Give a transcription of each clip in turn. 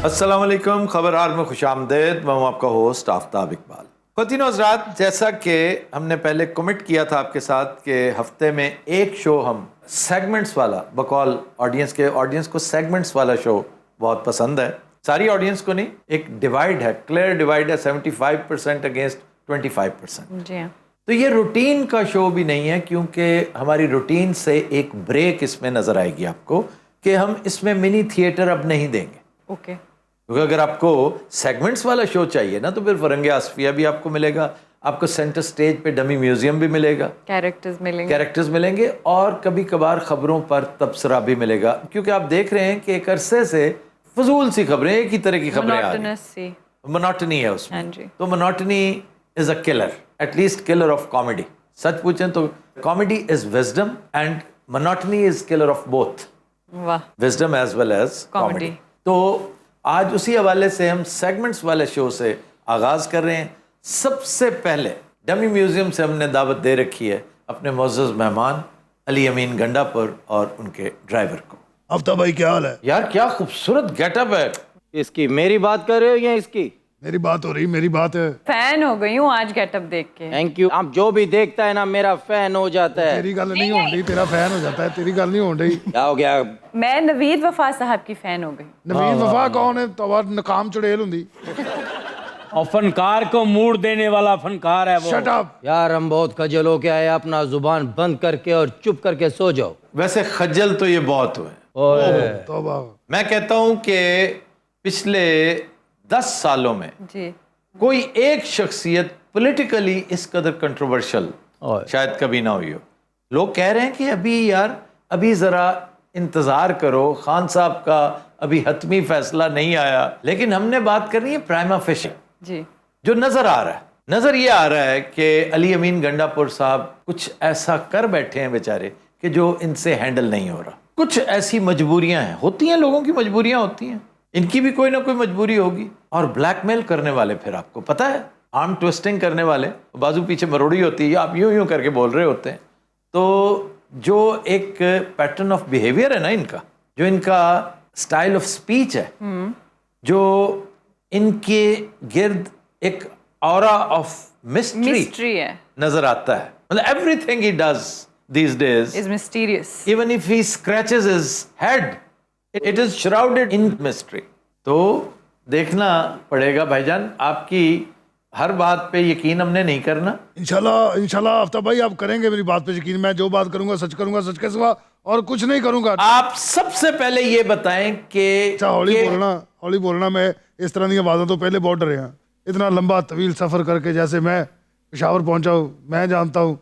अस्सलाम वालेकुम, खबरहार में खुशामदीद। मैं हूं आपका होस्ट आफ्ताब इकबाल। ख़वातीन और हज़रात, जैसा कि हमने पहले कमिट किया था आपके साथ कि हफ्ते में एक शो हम सेगमेंट्स वाला, बकौल ऑडियंस को सेगमेंट्स वाला शो बहुत पसंद है। सारी ऑडियंस को नहीं, एक डिवाइड है, क्लियर डिवाइड है, 75% अगेंस्ट 25%। जी हाँ। तो ये रूटीन का शो भी नहीं है, क्योंकि हमारी रूटीन से एक ब्रेक इसमें नज़र आएगी आपको कि हम इसमें मिनी थिएटर अब नहीं देंगे। ओके। क्योंकि अगर आपको सेगमेंट्स वाला शो चाहिए ना, तो फिर फरंगे आसफिया भी आपको मिलेगा, आपको सेंटर स्टेज पे डमी म्यूजियम भी मिलेगा, कैरेक्टर्स मिलेंगे और कभी कभार खबरों पर तबसरा भी मिलेगा। क्योंकि आप देख रहे हैं कि एक अरसे से फजूल सी खबरें, एक ही तरह की खबरें आ रही हैं, मोनोटनी है उसमें। हाँ जी। तो monotony is a killer, at least killer of comedy. सच पूछें तो comedy is wisdom and monotony is killer of both, वाह, wisdom as well as comedy. तो आज उसी हवाले से हम सेगमेंट्स वाले शो से आगाज कर रहे हैं। सबसे पहले डमी म्यूजियम से हमने दावत दे रखी है अपने मोअज़्ज़ज़ मेहमान अली अमीन गंडापुर और उनके ड्राइवर को। आफ्ताब भाई क्या हाल है? यार क्या खूबसूरत गेटअप है। इसकी मेरी बात कर रहे हो या इसकी? मेरी बात हो रही, मेरी बात है। फैन हो गई हूँ आज गेटअप देख के। Thank you. आप जो भी देखता है ना मेरा फैन हो जाता है। तेरी गल नहीं होनी, तेरा फैन हो जाता है। तेरी गल नहीं होनी। क्या हो गया? मैं नवीद वफा साहब की फैन हो गई। नवीद वफा कौन है? तो नकाम चुड़ैल हुंदी। और फनकार को मूड देने वाला फनकार है वो। शट अप यार, हम बहुत खजल हो के आए, अपना जुबान बंद करके और चुप करके सो जाओ। वैसे खज्जल तो ये बहुत हुए। तौबा। मैं कहता हूं कि पिछले 10 सालों में जी। कोई एक शख्सियत पॉलिटिकली इस कदर कंट्रोवर्शियल शायद कभी ना हुई हो। लोग कह रहे हैं कि अभी जरा इंतजार करो, खान साहब का अभी हतमी फैसला नहीं आया। लेकिन हमने बात करनी है प्राइमा फेशी जी। जो नजर आ रहा है। नजर ये आ रहा है कि अली अमीन गंडापुर साहब कुछ ऐसा कर बैठे हैं बेचारे कि जो इनसे हैंडल नहीं हो रहा। कुछ ऐसी मजबूरियां हैं, होती हैं, लोगों की मजबूरियां होती हैं, इनकी भी कोई ना कोई मजबूरी होगी। और ब्लैकमेल करने वाले, फिर आपको पता है, आर्म ट्विस्टिंग करने वाले, बाजू पीछे मरोड़ी होती है, आप यूं यूं करके बोल रहे होते हैं। तो जो एक पैटर्न ऑफ बिहेवियर है ना इनका, जो इनका स्टाइल ऑफ स्पीच है, जो इनके गिर्द एक ऑरा ऑफ मिस्ट्री है, नजर आता है। मतलब everything he does these days is mysterious. even if he scratches his head it is shrouded in mystery. तो देखना पड़ेगा भाईजान, आपकी हर बात पे यकीन हमने नहीं करना। इंशाल्लाह आफ्ताब भाई आप करेंगे मेरी बात पे यकीन। मैं जो बात करूंगा सच के सिवा और कुछ नहीं करूंगा। आप सबसे पहले ये बताएं कि अच्छा, हौली बोलना। मैं इस तरह की आवाज़ों तो पहले बहुत डरे हैं। इतना लंबा तवील सफर करके, जैसे मैं पेशावर पहुंचा हूँ, मैं जानता हूँ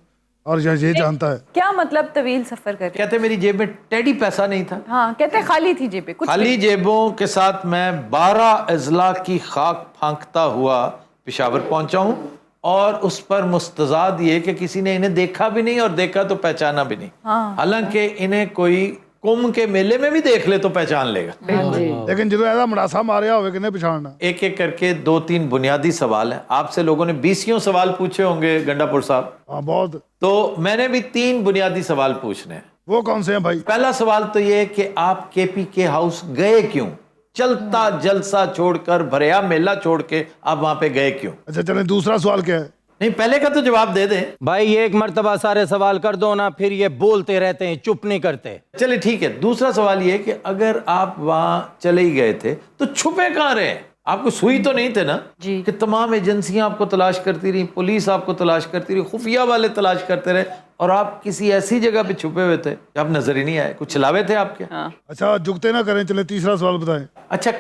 और ये जानता है। क्या मतलब तवील सफर करके? कहते मेरी जेब में टेडी पैसा नहीं था। हाँ, कहते खाली थी जेबें, कुछ खाली जेबों के साथ मैं 12 अजला की खाक फांकता हुआ पेशावर पहुंचा हूं। और उस पर मुस्तजाद ये कि किसी ने इन्हें देखा भी नहीं और देखा तो पहचाना भी नहीं। हालांकि इन्हें कोई कुंभ के मेले में भी देख ले तो पहचान लेगा। लेकिन जो ऐसा मड़ासा मारिया होवे किन्हें पहचानना। एक एक करके 2-3 बुनियादी सवाल हैं। आपसे लोगों ने 20 सवाल पूछे होंगे गंडापुर साहब। हाँ, बहुत। तो मैंने भी 3 बुनियादी सवाल पूछने हैं। वो कौन से हैं भाई? पहला सवाल तो ये कि आप KPK हाउस गए क्यों? चलता जलसा छोड़कर, भरिया मेला छोड़ के आप वहां पे गए क्यों? अच्छा चलें, दूसरा सवाल क्या है? नहीं, पहले का तो जवाब दे दें भाई। एक मर्तबा सारे सवाल कर दो ना, फिर ये बोलते रहते हैं, चुप नहीं करते। चलिए ठीक है। दूसरा सवाल ये कि अगर आप वहां चले ही गए थे तो छुपे कहां रहे? आपको सुई तो नहीं थे ना जी। कि तमाम एजेंसियां आपको तलाश करती रही, पुलिस आपको तलाश करती रही, खुफिया वाले तलाश करते रहे और आप किसी ऐसी जगह पे छुपे हुए थे कि आप नजर ही नहीं आए। कुछ छलावे थे आपके? हाँ। अच्छा, जुगते ना करें। चले तीसरा सवाल बताएं। अच्छा,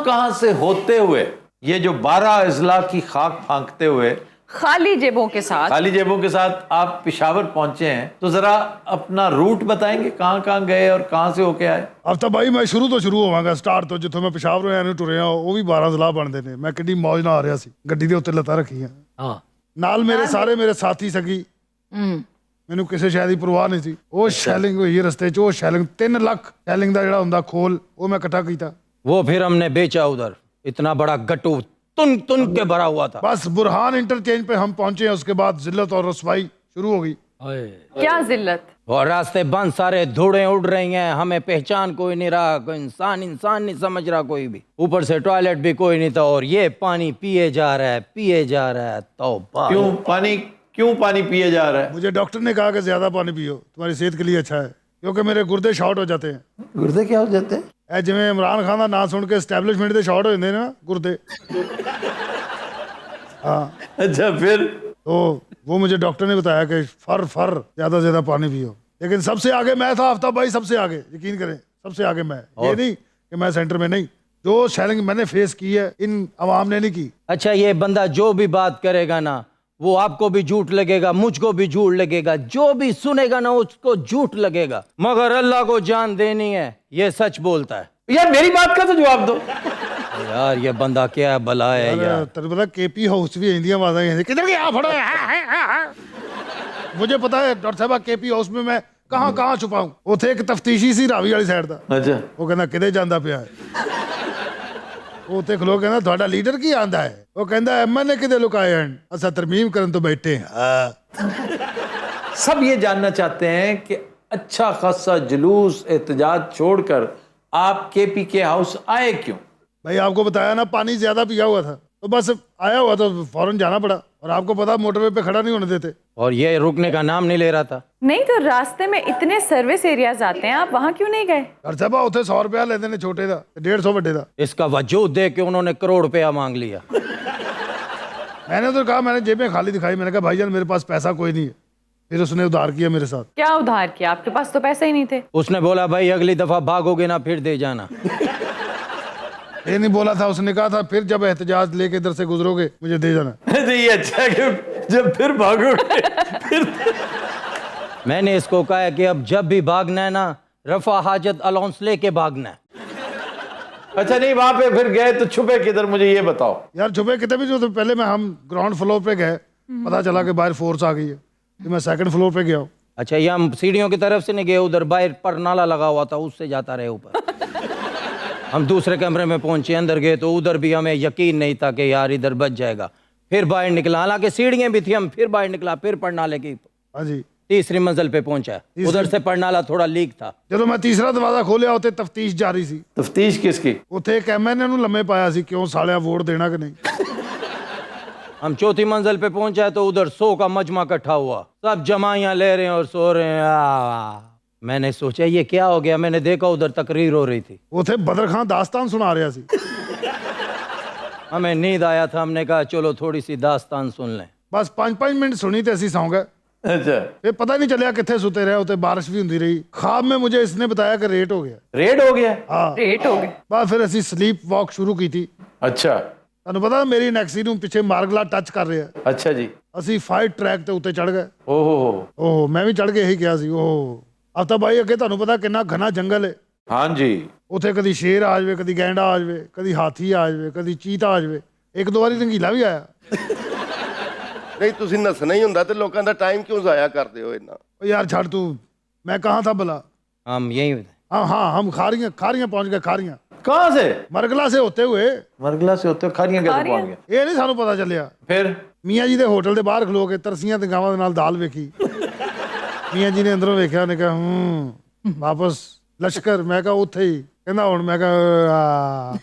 कहां से होते हुए ये जो 12 अजला की खाक फांकते हुए खाली जेबों के साथ आप पेशावर पहुंचे हैं, तो जरा अपना रूट बताएंगे, कहां गए और कहां से होके आए? आफ्ताब भाई मैं शुरू होवांगा। स्टार्ट तो जिथों मैं पेशावर होया टुरिया वो भी 12 जिला बनते ने। मैं किड्डी मौज ना आ रहा सी, गड्डी दे उत्ते लत्तां रखियां। हाँ। नाल मेरे सारे साथी सगी। मैनू किसी शय दी परवाह नहीं थी। वो शैलिंग हुई रस्ते च, वो शैलिंग 3 लाख शैलिंग दा जिहड़ा हुंदा खोल, वो मैं इकट्ठा कीता। वो फिर हमने बेचा उधर। इतना बड़ा गट्टू तुन के भरा हुआ था। बस बुरहान इंटरचेंज पे हम पहुंचे हैं। उसके बाद जिल्लत और रसवाई शुरू हो गई। क्या जिल्लत। और रास्ते बंद, सारे धूड़ें उड़ रही हैं, हमें पहचान कोई नहीं रहा, कोई इंसान नहीं समझ रहा कोई भी, ऊपर से टॉयलेट भी कोई नहीं था, और ये पानी पिए जा रहा है। तौबा। क्यों पानी पिए जा रहा है? मुझे डॉक्टर ने कहा कि ज्यादा पानी पियो, तुम्हारी सेहत के लिए अच्छा है, क्योंकि मेरे गुर्दे शॉर्ट हो जाते हैं। गुर्दे क्या हो जाते हैं? ए जिवें इमरान खान का नाम सुन के एस्टैब्लिशमेंट के शॉर्ट हो जाते हैं ना गुर्दे। हाँ, अच्छा, फिर? तो वो मुझे डॉक्टर ने बताया कि फर ज्यादा से ज्यादा पानी पियो। लेकिन सबसे आगे मैं था, आफ्ताब भाई, सबसे आगे, यकीन करें, सबसे आगे मैं। ये नहीं कि मैं सेंटर में नहीं, जो शैलिंग मैंने फेस की है इन अवाम ने नहीं की। अच्छा, ये बंदा जो भी बात करेगा ना, वो आपको भी झूठ लगेगा, मुझको भी झूठ लगेगा, जो भी सुनेगा ना उसको झूठ लगेगा, मगर अल्लाह को जान देनी है, ये सच बोलता है। यार मेरी बात का तो जवाब दो। यार ये बंदा क्या बला है यार। तेरे पता केपी हाउस भी हिंदी आवाज़ किधर गया फड़ो। मुझे पता है डॉक्टर साहब, केपी हाउस में मैं कहाँ छुपाऊं। उथे एक तफ्तीशी सी रावी वाली साइड दा। अच्छा। वो कहना किधे जांदा पिया है। वो उथे खलो कहना ਤੁਹਾਡਾ लीडर की आंदा है। वो कहंदा एमएनए किधे लुकाए हैं, असा तरमीम करन तो बैठे हैं। सब ये जानना चाहते हैं कि अच्छा खासा जुलूस एहतजाज छोड़कर आप केपी हाउस आए क्यों? भाई आपको बताया ना, पानी ज्यादा पिया हुआ था, तो बस आया हुआ तो फौरन जाना पड़ा। और आपको पता मोटरवे पे खड़ा नहीं होने देते। और ये रुकने का नाम नहीं ले रहा था। नहीं तो रास्ते में इतने सर्विस एरियाज आते हैं, आप वहाँ क्यों नहीं गए? डॉक्टर साहब उथे 100 रुपया लेते ने छोटे दा, 150 बड़े दा। इसका वजूद देख के उन्होंने करोड़ रुपया मांग लिया। मैंने तो कहा, मैंने जेबें खाली दिखाई, मैंने कहा भाईजान मेरे पास पैसा कोई नहीं है। फिर उसने उधार किया मेरे साथ। क्या उधार किया? आपके पास तो पैसे ही नहीं थे। उसने बोला भाई अगली दफा भागोगे ना फिर दे जाना। ये नहीं बोला था, उसने कहा था फिर जब एहतजाज लेके इधर से गुजरोगे मुझे दे जाना। ये अच्छा कि जब फिर भागोगे फिर। मैंने इसको कहा है कि अब जब भी भागना है ना, रफा हाजत अलाउंस लेके भागना है। अच्छा, नहीं वहां पे फिर गए तो छुपे किधर, मुझे ये बताओ। यार छुपे कितने भी जो, तो पहले मैं हम ग्राउंड फ्लोर पे गए, पता चला कि बाहर फोर्स आ गई है, तो मैं सेकंड फ्लोर पे गया हूँ। अच्छा, ये हम सीढ़ियों की तरफ से नहीं गए, उधर बाहर पर नाला लगा हुआ था, उससे जाता रहे ऊपर। हम दूसरे कमरे में पहुंचे, अंदर गए तो उधर भी हमें यकीन नहीं था कि यार इधर बच जाएगा। फिर बाहर निकला, हालांकि सीढ़ियां भी थी, हम फिर बाहर निकला, फिर परनाले की हाँ जी, तीसरी मंजिल पे पहुंचा। उधर से परनाला थोड़ा लीक था। ਜਦੋਂ मैं तीसरा दरवाजा खोलिया उते तफ्तीश जारी सी। तफ्तीश किसकी? उथे एक एमएनए ਨੂੰ ਲੰਮੇ ਪਾਇਆ ਸੀ, क्यों सालिया वोट देना कि नहीं। हम चौथी मंजिल पे पहुंचा तो उधर 100 का मजमा इकट्ठा हुआ, सब जमाइयां ले रहे हैं और सो रहे हैं। मैंने सोचा ये क्या हो गया, मैंने देखा उधर तकरीर हो रही थी। उथे बदर खान दास्तान सुना रहा सी। हमें नींद आया था, हमने कहा चलो थोड़ी सी दास्तान सुन लें। बस 5-5 मिनट सुनी तो असी सौ गए। अच्छा, फिर पता नहीं चलिया कितने सुते रहे, उते बारिश भी होती रही। ख्वाब में मुझे इसने बताया कि रेट हो गया। रेड हो गया? हाँ, रेट हो गए। बस फिर असी स्लीप वॉक शुरू की थी। अच्छा ਤੁਹਾਨੂੰ ਪਤਾ ਮੇਰੀ ਨੈਕਸੀ ਨੂੰ ਪਿੱਛੇ ਮਾਰਗਲਾ ਟੱਚ ਕਰ ਰਿਹਾ। अच्छा जी। ਅਸੀਂ ਫਾਈਟ ਟਰੈਕ ਤੇ ਉੱਤੇ ਚੜ ਗਏ। ओहो। ਓਹ ਮੈਂ ਵੀ ਚੜ ਕੇ ਇਹੀ ਕਿਹਾ ਸੀ। ਓਹ ਆਫਤਾਬ ਭਾਈ ਅੱਗੇ ਤੁਹਾਨੂੰ ਪਤਾ ਕਿੰਨਾ ਘਣਾ ਜੰਗਲ ਹੈ। हाँ जी। ਉੱਥੇ ਕਦੀ ਸ਼ੇਰ ਆ ਜਾਵੇ, ਕਦੀ ਗੈਂਡਾ ਆ ਜਾਵੇ, ਕਦੀ ਹਾਥੀ ਆ ਜਾਵੇ, ਕਦੀ ਚੀਤਾ ਆ ਜਾਵੇ। ਇੱਕ ਦੋ ਵਾਰੀ ਰੰਗੀਲਾ ਵੀ ਆਇਆ। ਨਹੀਂ ਤੁਸੀਂ ਨੱਸਣਾ ਹੀ ਹੁੰਦਾ ਤੇ ਲੋਕਾਂ ਦਾ ਟਾਈਮ ਕਿਉਂ ਜ਼ਾਇਆ ਕਰਦੇ ਹੋ ਇੰਨਾ? ओ यार छाड़ तू, मैं कहाँ था भला। हम यही हाँ हाँ, हम खारियाँ पहुंच गए। खारियाँ कहाँ से? मरगला से होते हुए। मरगला से होते खारियां कैसे पहुंच गए? ये नहीं सानू पता चलिया। फिर ਮੀਆਂ ਜੀ ਦੇ ਹੋਟਲ ਦੇ ਬਾਹਰ ਖਲੋ ਕੇ ਤਰਸੀਆਂ ਤੇ ਗਾਵਾਂ ਦੇ ਨਾਲ ਦਾਲ ਵੇਖੀ। ਮੀਆਂ ਜੀ ਨੇ ਅੰਦਰੋਂ ਵੇਖਿਆ, ਉਹਨੇ ਕਿਹਾ ਵਾਪਸ ਲਸ਼ਕਰ। ਮੈਂ ਕਿਹਾ ਉੱਥੇ ਹੀ। ਕਹਿੰਦਾ ਹੁਣ। ਮੈਂ ਕਿਹਾ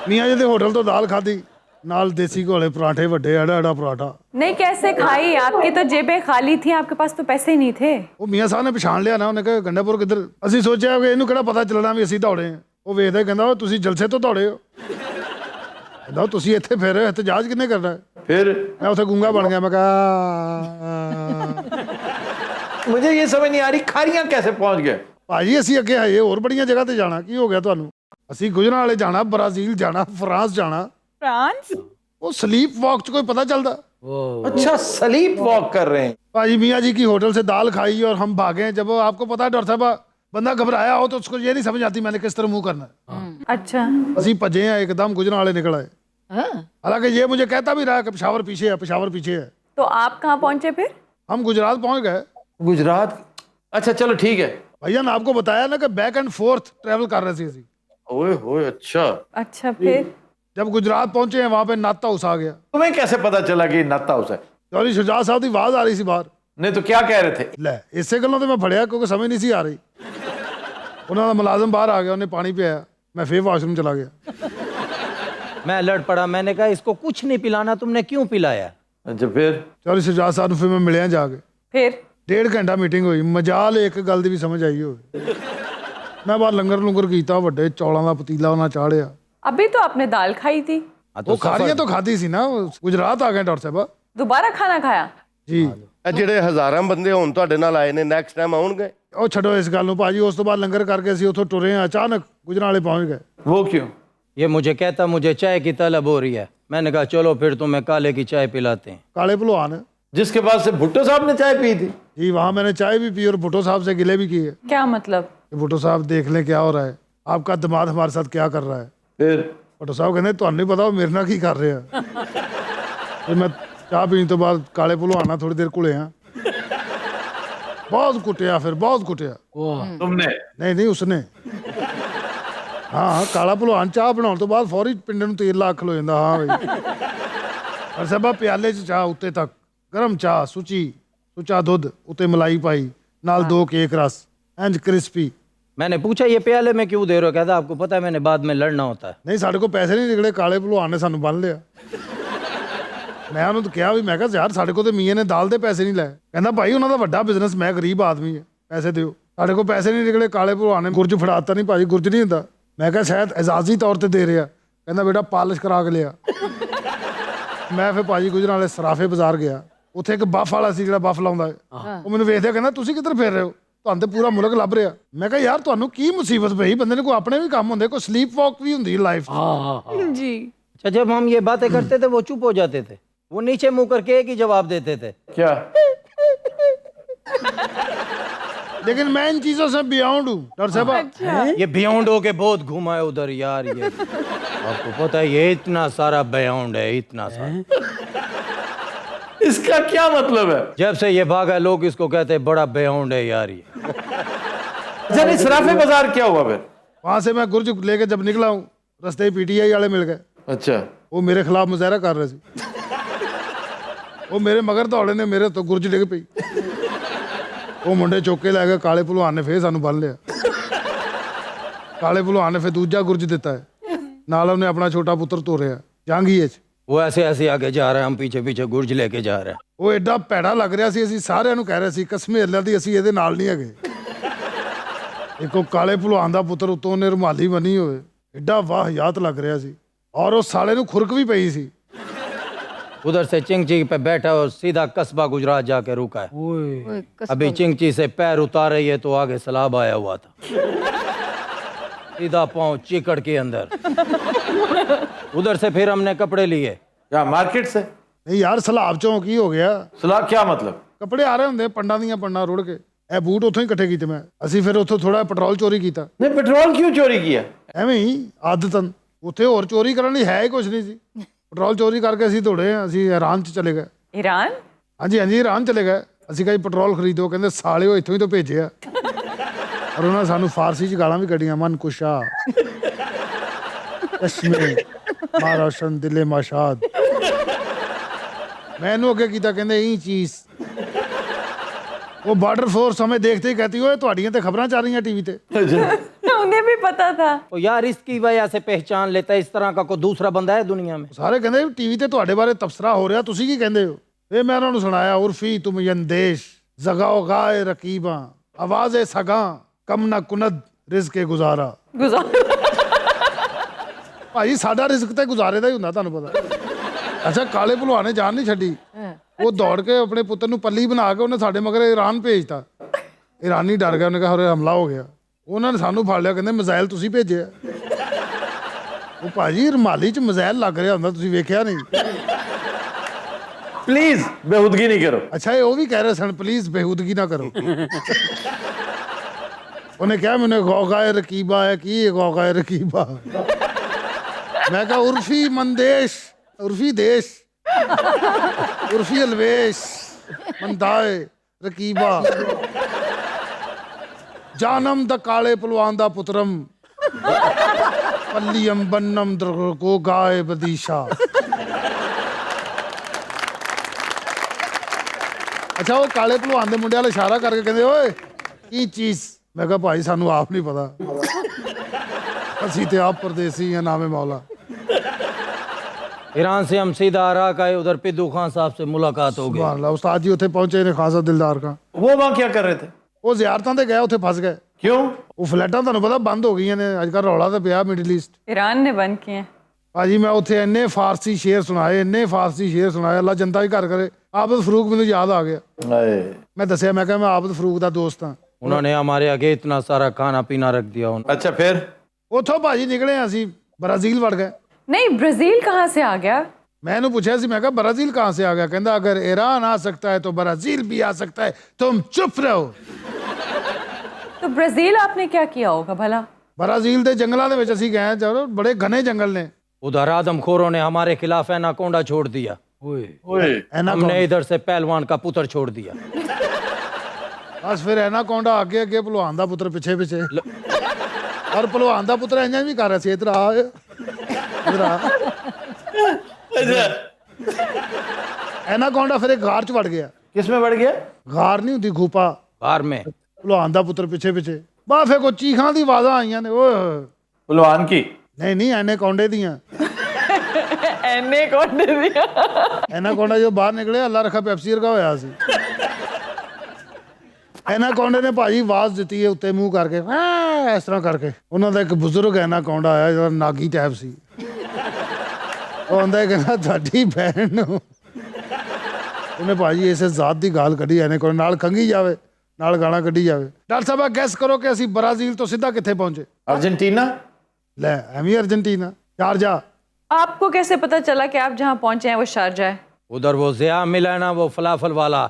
ਮੀਆਂ ਜੀ ਦੇ ਹੋਟਲ ਤੋਂ ਦਾਲ ਖਾਧੀ, ਨਾਲ ਦੇਸੀ ਘੋਲੇ ਪਰਾਂਠੇ, ਵੱਡੇ ਐਡਾ ਪਰਾਠਾ। नहीं कैसे खाई? आपकी तो जेबें खाली थी, आपके पास तो पैसे ही नहीं थे। ਉਹ ਮੀਆਂ ਸਾਹਿਬ ਨੇ ਪਛਾਣ ਲਿਆ ਨਾ, ਉਹਨੇ ਕਿਹਾ ਗੰਡਾਪੁਰ ਕਿੱਧਰ। ਅਸੀਂ ਸੋਚਿਆ ਕਿ ਇਹਨੂੰ ਕਿਹੜਾ ਪਤਾ ਚੱਲਣਾ ਵੀ ਅਸੀਂ ਦੌੜੇ ਆ। ਉਹ ਵੇਖਦਾ ਕਹਿੰਦਾ ਉਹ ਤੁਸੀਂ ਜਲਸੇ ਤੋਂ ਦੌੜੇ ਹੋ। ਕਹਿੰਦਾ ਤੁਸੀਂ ਇੱਥੇ ਫਿਰ ਇhtਜਾਜ ਕਿੰਨੇ ਕਰਨਾ ਹੈ। फिर मैं उसे गूंगा बन गया। मैं कहा मुझे ये समझ नहीं आ रही खारियां कैसे पहुंच गए? भाजी ਅਸੀਂ ਅੱਗੇ ਆਏ ਹੋਰ ਬੜੀਆਂ ਜਗ੍ਹਾ ਤੇ ਜਾਣਾ। ਕੀ ਹੋ ਗਿਆ ਤੁਹਾਨੂੰ? ਅਸੀਂ ਗੁਜਰਾਂ ਵਾਲੇ ਜਾਣਾ, ਬ੍ਰਾਜ਼ੀਲ ਜਾਣਾ, ਫਰਾਂਸ ਜਾਣਾ। फ्रांस? ਉਹ स्लीप वॉक ਚ कोई पता चलता। अच्छा, स्लीप वॉक कर रहे हैं। भाजी मियाँ जी की होटल से दाल खाई और हम भागे। जब आपको पता है डॉक्टर साहब, बंदा घबराया हो तो उसको ये नहीं समझ आती मैंने किस तरह मुंह करना है। अच्छा। ਅਸੀਂ ਭੱਜੇ ਆ, एकदम गुजरां वाले निकल आए। हालांकि ये मुझे कहता भी रहा कि पेशावर पीछे है, पेशावर पीछे है। तो आप कहाँ पहुंचे फिर? हम गुजरात पहुंच गए। गुजरात? अच्छा चलो ठीक है। भैया ने आपको बताया ना कि बैक एंड फोर्थ ट्रैवल कर रहे थे ਅਸੀਂ। ओए होए, अच्छा। अच्छा फिर? जब गुजरात पहुंचे हैं वहां पे नाता हाउस आ गया। तुम्हें कैसे पता चला कि नाता हाउस है? चौधरी शुजात साहब की आवाज आ रही सी बाहर। नहीं तो क्या कह रहे थे? ਲੈ ਇਸੇ ਗੱਲੋਂ ਤੇ ਮੈਂ ਫੜਿਆ ਕਿਉਂਕਿ ਸਮਝ ਨਹੀਂ ਸੀ ਆ ਰਹੀ। ਉਹਨਾਂ ਦਾ ਮੁਲਾਜ਼ਮ ਬਾਹਰ ਆ ਗਿਆ, ਉਹਨੇ ਪਾਣੀ ਪਿਆਇਆ, ਮੈਂ ਫੇਰ ਵਾਸ਼ਰੂਮ ਚਲਾ ਗਿਆ। मैं लड़ पड़ा, मैंने कहा इसको कुछ नहीं पिलाना, तुमने क्यों पिलाया? अच्छा फिर? ਚੌਧਰੀ ਸ਼ਹਜਾਦ ਸਾਹਿਬ ਨੂੰ ਫਿਰ ਮੈਂ ਮਿਲਿਆ ਜਾ ਕੇ। फिर 1.5 ਘੰਟਾ ਮੀਟਿੰਗ ਹੋਈ, ਮਜਾਲ ਇੱਕ ਗੱਲ ਦੀ ਵੀ ਸਮਝ ਆਈ ਹੋਵੇ। ਮੈਂ ਬਾਹਰ ਲੰਗਰ ਲੰਗਰ ਕੀਤਾ, ਵੱਡੇ ਚੌਲਾਂ ਦਾ ਪਤੀਲਾ ਉਹਨਾਂ ਚਾੜਿਆ। अभी तो आपने दाल खाई थी, हाँ, ਉਹ ਖਾਰੀਆਂ ਤੋਂ ਖਾਧੀ ਸੀ ਨਾ, ਗੁਜਰਾਤ ਆ ਗਏ ਡਾਕਟਰ ਸਾਹਿਬਾ दोबारा खाना खाया? ਜੀ। ਇਹ ਜਿਹੜੇ ਹਜ਼ਾਰਾਂ ਬੰਦੇ ਹੁਣ ਤੁਹਾਡੇ ਨਾਲ ਆਏ ਨੇ, ਨੈਕਸਟ ਟਾਈਮ ਆਉਣਗੇ? ਉਹ ਛੱਡੋ ਇਸ ਗੱਲ ਨੂੰ ਭਾਜੀ। ਉਸ ਤੋਂ ਬਾਅਦ ਲੰਗਰ ਕਰਕੇ ਅਸੀਂ ਉੱਥੋਂ ਟੁਰੇ ਆ, ਅਚਾਨਕ ਗੁਜਰਾਲੇ ਪਹੁੰਚ ਗਏ। वो क्यों? ये मुझे कहता मुझे चाय की तलब हो रही है। मैंने कहा चलो फिर तुम्हें काले की चाय पिलाते हैं। काले भलवान जिसके पास से भुट्टो साहब ने चाय पी थी? जी, वहाँ मैंने चाय भी पी और भुट्टो साहब से गिले भी किए क्या मतलब? कि भुट्टो साहब देख लें क्या हो रहा है, आपका दिमाग हमारे साथ क्या कर रहा है। फिर? ਭੁੱਟੋ ਸਾਹਿਬ ਕਹਿੰਦੇ ਤੁਹਾਨੂੰ ਨਹੀਂ ਪਤਾ ਉਹ ਮੇਰੇ ਨਾਲ ਕੀ ਕਰ ਰਿਹਾ। ਫਿਰ ਮੈਂ ਚਾਹ ਪੀਣ ਤੋਂ ਬਾਅਦ ਕਾਲੇ ਭਲਵਾਨ ਨਾਲ ਥੋੜੀ ਦੇਰ ਘੁਲਿਆ, ਬਹੁਤ ਕੁੱਟਿਆ, ਫਿਰ ਬਹੁਤ ਕੁੱਟਿਆ। तुमने? ਨਹੀਂ ਨਹੀਂ ਉਸਨੇ। ਹਾਂ ਕਾਲਾ ਭਲਵਾਨ ਚਾਹ ਬਣਾਉਣ ਤੋਂ ਬਾਅਦ ਫੌਰੀ ਪਿੰਡੇ ਨੂੰ ਤੇਲ ਲਾ ਖਲੋ ਜਾਂਦਾ। ਹਾਂ ਬਈ ਪਰ ਸਭਾ ਪਿਆਲੇ 'ਚ ਚਾਹ ਉੱਤੇ ਤੱਕ ਗਰਮ ਚਾਹ, ਸੁੱਚਾ ਦੁੱਧ, ਉੱਤੇ ਮਲਾਈ ਪਾਈ, ਨਾਲ 2 ਕੇਕ ਰਸ, ਇੰਜ ਕ੍ਰਿਸਪੀ। मैंने पूछा ये प्याले में क्यों दे रहे हो? कहता आपको पता है मैंने बाद में लड़ना होता है। ਨਹੀਂ ਸਾਡੇ ਕੋਲ ਪੈਸੇ ਨਹੀਂ ਨਿਕਲੇ, ਕਾਲੇ ਭਲਵਾਨ ਨੇ ਸਾਨੂੰ ਬੰਨ ਲਿਆ। ਮੈਂ ਉਹਨੂੰ ਤਾਂ ਕਿਹਾ ਵੀ, ਮੈਂ ਕਿਹਾ ਯਾਰ ਸਾਡੇ ਕੋਲ ਤੇ ਮੀਆਂ ਨੇ ਦਾਲ ਦੇ ਪੈਸੇ ਨਹੀਂ ਲਏ। ਕਹਿੰਦਾ ਭਾਈ ਉਹਨਾਂ ਦਾ ਵੱਡਾ ਬਿਜ਼ਨਸ, ਮੈਂ ਗਰੀਬ ਆਦਮੀ ਹੈ, ਪੈਸੇ ਦਿਓ। ਸਾਡੇ ਕੋਲ ਪੈਸੇ ਨਹੀਂ ਨਿਕਲੇ। ਕਾਲੇ ਭਲਵਾਨ ਨੇ ਗੁਰਜ ਫੜਾਤਾ। ਨਹੀਂ ਭਾਜੀ ਗੁਰਜ ਨਹੀਂ ਹੁੰਦਾ। ਮੈਂ ਕਿਹਾ ਸ਼ਾਇਦ ਇਜਾਜ਼ੀ ਤੌਰ ਤੇ ਦੇ ਰਿਹਾ। ਕਹਿੰਦਾ ਬੇਟਾ ਪਾਲਿਸ਼ ਕਰਾ ਕੇ ਲਿਆ। ਮੈਂ ਫਿਰ ਭਾਜੀ ਗੁਜਰਾਂ ਵਾਲੇ ਸਰਾਫੇ ਬਾਜ਼ਾਰ ਗਿਆ, ਉੱਥੇ ਇੱਕ ਬੱਫ ਵਾਲਾ ਸੀ ਜਿਹੜਾ ਬੱਫ ਲਾਉਂਦਾ ਹੈ। ਉਹ ਮੈਨੂੰ ਵੇਖਦਿਆ ਕਹਿੰਦਾ ਤੁਸੀਂ ਕਿੱਧਰ ਫਿਰ ਰਹੇ ਹੋ, ਤੁਹਾਨੂੰ ਤੇ ਪੂਰਾ ਮੁਲਕ ਲੱਭ ਰਿਹਾ। ਮੈਂ ਕਿਹਾ ਯਾਰ ਤੁਹਾਨੂੰ ਕੀ ਮੁਸੀਬਤ ਪਈ, ਬੰਦੇ ਨੇ ਕੋਈ ਆਪਣੇ ਵੀ ਕੰਮ ਹੁੰਦੇ, ਕੋਈ ਸਲੀਪ ਵਾਕ ਵੀ ਹੁੰਦੀ ਲਾਈਫ 'ਚ। जी अच्छा जब हम ये बातें करते थे वो चुप हो जाते थे, वो नीचे मुंह करके एक ही जवाब देते थे। क्या? लेकिन मैं इन चीजों से बियॉन्ड हूँ डॉक्टर साहब। ये बियॉन्ड हो के बहुत घूमा है उधर यार। ये आपको पता है ये इतना सारा बियॉन्ड है, इतना सारा। इसका क्या मतलब है? जब से ये भागा लोग इसको कहते हैं बड़ा बियॉन्ड है यार ये। अच्छा नहीं, सराफे बाजार क्या हुआ फिर? वहां से मैं गुर्ज लेके जब निकला हूँ, रस्ते पीटीआई वाले मिल गए। अच्छा। वो मेरे खिलाफ मुजाहरा कर रहे थे। वो मेरे मगर दौड़े ने मेरे तो गुर्ज डिग पई। वो मुंडे चुक के लै गए, काले भलवान ने फिर सानू बन लिया। काले भलवान ने फिर दूजा गुर्ज दिता है, नाल उन्हें अपना छोटा पुत्र तोड़िया जहांगीर च। वो ऐसे ऐसे आगे जा रहा है, हम पीछे पीछे गुर्ज लेके जा रहे हैं। ਉਹ ਐਡਾ ਭੈੜਾ ਲੱਗ ਰਿਹਾ ਸੀ। ਅਸੀਂ ਸਾਰਿਆਂ ਨੂੰ ਕਹਿ ਰਹੇ ਸੀ ਕਸਮੇ ਅੱਲਾ ਦੀ ਅਸੀਂ ਇਹਦੇ ਨਾਲ ਨਹੀਂ ਹੈਗੇ। ਇੱਕ ਉਹ ਕਾਲੇ ਭਲਵਾਨ ਦਾ ਪੁੱਤਰ ਉੱਤੋਂ ਉਹਨੇ ਰੁਮਾਲੀ ਬੰਨੀ ਹੋਵੇ, ਐਡਾ ਵਾਹਿਯਾਤ ਲੱਗ ਰਿਹਾ ਸੀ। ਔਰ ਉਹ ਸਾਲੇ ਨੂੰ ਖੁਰਕ ਵੀ ਪਈ ਸੀ। उधर से चिंगची पे बैठा और सीधा कस्बा गुजरात जाके रुका है। अभी चिंगची से पैर उतारे ये तो आगे सैलाब आया हुआ था, सीधा पांव चिकड़ के अंदर। उधर से फिर हमने कपड़े लिए। क्या मार्केट से? ਨਹੀਂ ਯਾਰ ਸਲਾਬ ਚੋਂ ਕੀ ਹੋ ਗਿਆ, सलाह क्या मतलब? ਕੱਪੜੇ ਆ ਰਹੇ ਹੁੰਦੇ ਪੰਡਾਂ ਦੀਆਂ ਪੰਡਾਂ ਰੁੜ ਕੇ। ਇਹ ਬੂਟ ਉੱਥੋਂ ਹੀ ਇਕੱਠੇ ਕੀਤੇ ਮੈਂ। ਅਸੀਂ ਫਿਰ ਉੱਥੋਂ ਥੋੜਾ ਪੈਟਰੋਲ ਚੋਰੀ ਕੀਤਾ। नहीं, पेट्रोल क्यों चोरी किया? ਐਵੇਂ ਹੀ ਆਦਤਨ। ਉੱਥੇ ਹੋਰ ਚੋਰੀ ਕਰਨ ਲਈ ਹੈ ਹੀ ਕੁਝ ਨਹੀਂ ਸੀ। ਪੈਟਰੋਲ ਚੋਰੀ ਕਰਕੇ ਅਸੀਂ ਦੌੜੇ ਹਾਂ, ਅਸੀਂ ਇਰਾਨ 'ਚ ਚਲੇ ਗਏ। ईरान? ਹਾਂਜੀ ਹਾਂਜੀ ਇਰਾਨ ਚਲੇ ਗਏ। ਅਸੀਂ ਕਿਹਾ ਜੀ ਪੈਟਰੋਲ ਖਰੀਦੋ, ਕਹਿੰਦੇ ਸਾਲਿਓ ਇੱਥੋਂ ਹੀ ਤਾਂ ਭੇਜਿਆ। ਔਰ ਉਹਨਾਂ ਸਾਨੂੰ ਫਾਰਸੀ 'ਚ ਗਾਲਾਂ ਵੀ ਕੱਢੀਆਂ, ਮਨ ਕੁਸ਼ਾ ਕਸ਼ਮੀਰ ਮਾ ਰੋਸ਼ਨ ਦਿਲੇ ਮਾਸ਼ਾਦ। मैं ਅੱਗੇ ਕੀਤਾ, ਕਹਿੰਦੇ ਇਹ ਚੀਜ਼। ਉਹ ਬਾਰਡਰ ਫੋਰਸ हमें देखते ही कहती ਓਏ ਤੁਹਾਡੀਆਂ ਤੇ ਖਬਰਾਂ ਚੱਲ ਰਹੀਆਂ ਟੀਵੀ ਤੇ। उन्हें भी पता था। तो यार इसकी वजह से पहचान लेता है, इस तरह का कोई दूसरा बंदा है दुनिया में। ਸਾਰੇ ਕਹਿੰਦੇ ਟੀਵੀ ਤੇ ਤੁਹਾਡੇ ਬਾਰੇ ਤਬਸਰਾ ਹੋ ਰਿਹਾ, ਤੁਸੀਂ ਕੀ ਕਹਿੰਦੇ ਹੋ? ਇਹ ਮੈਂ ਉਹਨਾਂ ਨੂੰ ਸੁਣਾਇਆ, ਉਰਫੀ ਤੁਮ ਯੰਦੇਸ਼ ਜ਼ਗਾਓ ਗਾਏ ਰਕੀਬਾਂ ਆਵਾਜ਼ੇ ਸਗਾ ਕਮ ਨਾ ਕੁਨਦ ਰਿਜ਼ਕੇ ਗੁਜ਼ਾਰਾ। ਭਾਈ ਸਾਡਾ ਰਿਜ਼ਕ ਤੇ ਗੁਜ਼ਾਰੇ ਦਾ ਹੀ ਹੁੰਦਾ, ਤੁਹਾਨੂੰ ਪਤਾ। ਅੱਛਾ ਕਾਲੇ ਭਲਵਾਨ ਨੇ ਜਾਨ ਨਹੀਂ ਛੱਡੀ। ਉਹ ਦੌੜ ਕੇ ਆਪਣੇ ਪੁੱਤਰ ਨੂੰ ਪੱਲੀ ਬਣਾ ਕੇ ਉਹਨੇ ਸਾਡੇ ਮਗਰ ਈਰਾਨ ਭੇਜਤਾ। ਈਰਾਨੀ ਡਰ ਗਿਆ, ਉਹਨੇ ਕਿਹਾ ਹੋਰੇ ਹਮਲਾ ਹੋ ਗਿਆ। ਉਹਨਾਂ ਨੇ ਸਾਨੂੰ ਫੜ ਲਿਆ, ਕਹਿੰਦੇ ਮਿਜ਼ਾਈਲ ਤੁਸੀਂ ਭੇਜਿਆ। ਉਹ ਭਾਜੀ ਰੁਮਾਲੀ 'ਚ ਮਿਜ਼ਾਈਲ ਲੱਗ ਰਿਹਾ ਹੁੰਦਾ, ਤੁਸੀਂ ਵੇਖਿਆ ਨਹੀਂ। प्लीज बेहूदगी नहीं करो। ਅੱਛਾ ਇਹ ਉਹ ਵੀ ਕਹਿ ਰਹੇ ਸਨ ਪਲੀਜ਼ ਬੇਹੂਦਗੀ ਨਾ ਕਰੋ। ਉਹਨੇ ਕਿਹਾ ਮੈਨੂੰ ਗੌਗਾਏ ਰਕੀਬਾ ਹੈ। ਕੀ ਗੌਗਾਏ ਰਕੀਬਾ? ਮੈਂ ਕਿਹਾ ਉਰਫੀ ਮੰਦੇਸ਼, ਉਰਫੀ ਦੇਸ਼, ਉਰਫੀ ਅਲਵੇਸ਼ ਮੰਦਾਏ ਰਕੀਬਾ ਜਾਨਮ ਦਾ ਕਾਲੇ ਪਹਿਲਵਾਨ ਦਾ ਪੁੱਤਰਮ ਪੱਲੀਅਮ ਬੰਨਮ ਦਰਗੋ ਗਾਏ ਬਦੀਸ਼ਾ। ਅੱਛਾ ਉਹ ਕਾਲੇ ਭਲਵਾਨ ਦੇ ਮੁੰਡੇ ਵਾਲੇ ਇਸ਼ਾਰਾ ਕਰਕੇ ਕਹਿੰਦੇ ਓਏ ਕੀ ਚੀਜ਼ ਮੈਂ ਕਿਹਾ ਭਾਈ ਸਾਨੂੰ ਆਪ ਨਹੀਂ ਪਤਾ ਅਸੀਂ ਤੇ ਆਪ ਪਰਦੇਸੀ ਆ ਨਾਮੇ ਮੌਲਾ ईरान से हम सीधा इराक आए उधर पिद्दू खान साहब से मुलाकात हो गई ਸੁਭਾਨ ਅੱਲਾਹ ਉਸਤਾਦ ਜੀ ਉੱਥੇ ਪਹੁੰਚੇ ਨੇ ਖਾਸਾ ਦਿਲਦਾਰ ਖਾਂ वो वहां क्या कर रहे थे? ਉਹ ਜ਼ਿਆਰਤਾਂ ਤੇ ਗਏ ਉੱਥੇ ਫਸ ਗਏ क्यों? ਉਹ ਫਲੈਟਾਂ ਤੁਹਾਨੂੰ ਪਤਾ ਬੰਦ ਹੋ ਗਈਆਂ ਨੇ ਅੱਜ ਕੱਲ੍ਹ ਰੌਲਾ ਤਾਂ ਪਿਆ ਮਿਡਲ ਈਸਟ ईरान ने बंद किए हैं। ਭਾਜੀ ਮੈਂ ਉੱਥੇ ਇੰਨੇ ਫਾਰਸੀ ਸ਼ੇਰ ਸੁਣਾਏ ਅੱਲਾ ਜਨਤਾ ਹੀ ਘਰ ਕਰੇ ਆਬਦ ਫਰੂਕ ਮੈਨੂੰ ਯਾਦ ਆ ਗਿਆ अरे, ਮੈਂ ਦੱਸਿਆ ਮੈਂ ਕਿਹਾ ਮੈਂ ਆਬਦ ਫਰੂਕ ਦਾ ਦੋਸਤ ਹਾਂ उन्होंने हमारे आगे इतना सारा खाना पीना रख दिया अच्छा फिर? ਉੱਥੋਂ ਭਾਜੀ ਨਿਕਲੇ ਅਸੀਂ ਬ੍ਰਾਜ਼ੀਲ ਵੜ ਗਏ नहीं, ब्राजील कहाँ से आ गया? मैं इन्हें पूछा सी मैं कहा ब्राजील कहाँ से आ गया कहता अगर ईरान आ सकता है तो ब्राजील भी आ सकता है तुम चुप रहो तो ब्राजील आपने क्या किया होगा भला? ब्राजील के जंगलों के विच असीं गए हैं, चलो बड़े घने जंगल ने उधर आदमखोरों ने हमारे खिलाफ एनाकोंडा छोड़ दिया हमने इधर से पहलवान का पुत्र छोड़ दिया बस फिर एनाकोंडा आगे आगे भलवान का पुत्र पिछे पिछे और भलवान का पुत्र इंज भी कर रहा सी इधर आ एनाकोंडा फिर एक गार च वड़ गया किस में बढ़ गया? गार नहीं होती खूपा बाहर में भलवान का पुत्र पिछे पिछे बस फिर कोई चीखां दी आवाज़ां आईयां ने ओए पहलवान की? नहीं नहीं एनाकोंडे दियां एने कौन दे दिया? एनाकोंडा जो बाहर निकले अल्लाह रखा पेप्सी वर्गा होया सी एनाकोंडे ने भाजी आवाज़ दी है उत्ते मुंह करके इस तरह करके उन्होंने एक बुजुर्ग एनाकोंडा आया जो नागी टाइप सी ਉਹ ਆਂਦਾ ਕਹਿੰਦਾ ਤੁਹਾਡੀ ਭੈਣ ਨੂੰ ਉਹਨੇ ਭਾਜੀ ਇਸੇ ਜ਼ਾਤ ਦੀ ਗਾਲ ਕੱਢੀ ਐਨੇ ਕੋਲ ਨਾਲ ਖੰਗੀ ਜਾਵੇ ਨਾਲ ਗਾਲਾਂ ਕੱਢੀ ਜਾਵੇ ਡਾਕਟਰ ਸਾਹਿਬ ਗੈਸ ਕਰੋ ਕਿ ਅਸੀਂ ਬ੍ਰਾਜ਼ੀਲ ਤੋਂ ਸਿੱਧਾ ਕਿੱਥੇ ਪਹੁੰਚੇ अर्जेंटीना? ਲੈ ਐਵੇਂ अर्जेंटीना शारजा आपको कैसे पता चला कि आप जहाँ पहुंचे हैं वो शारजा है? उधर वो जिया मिला ना वो फलाफल वाला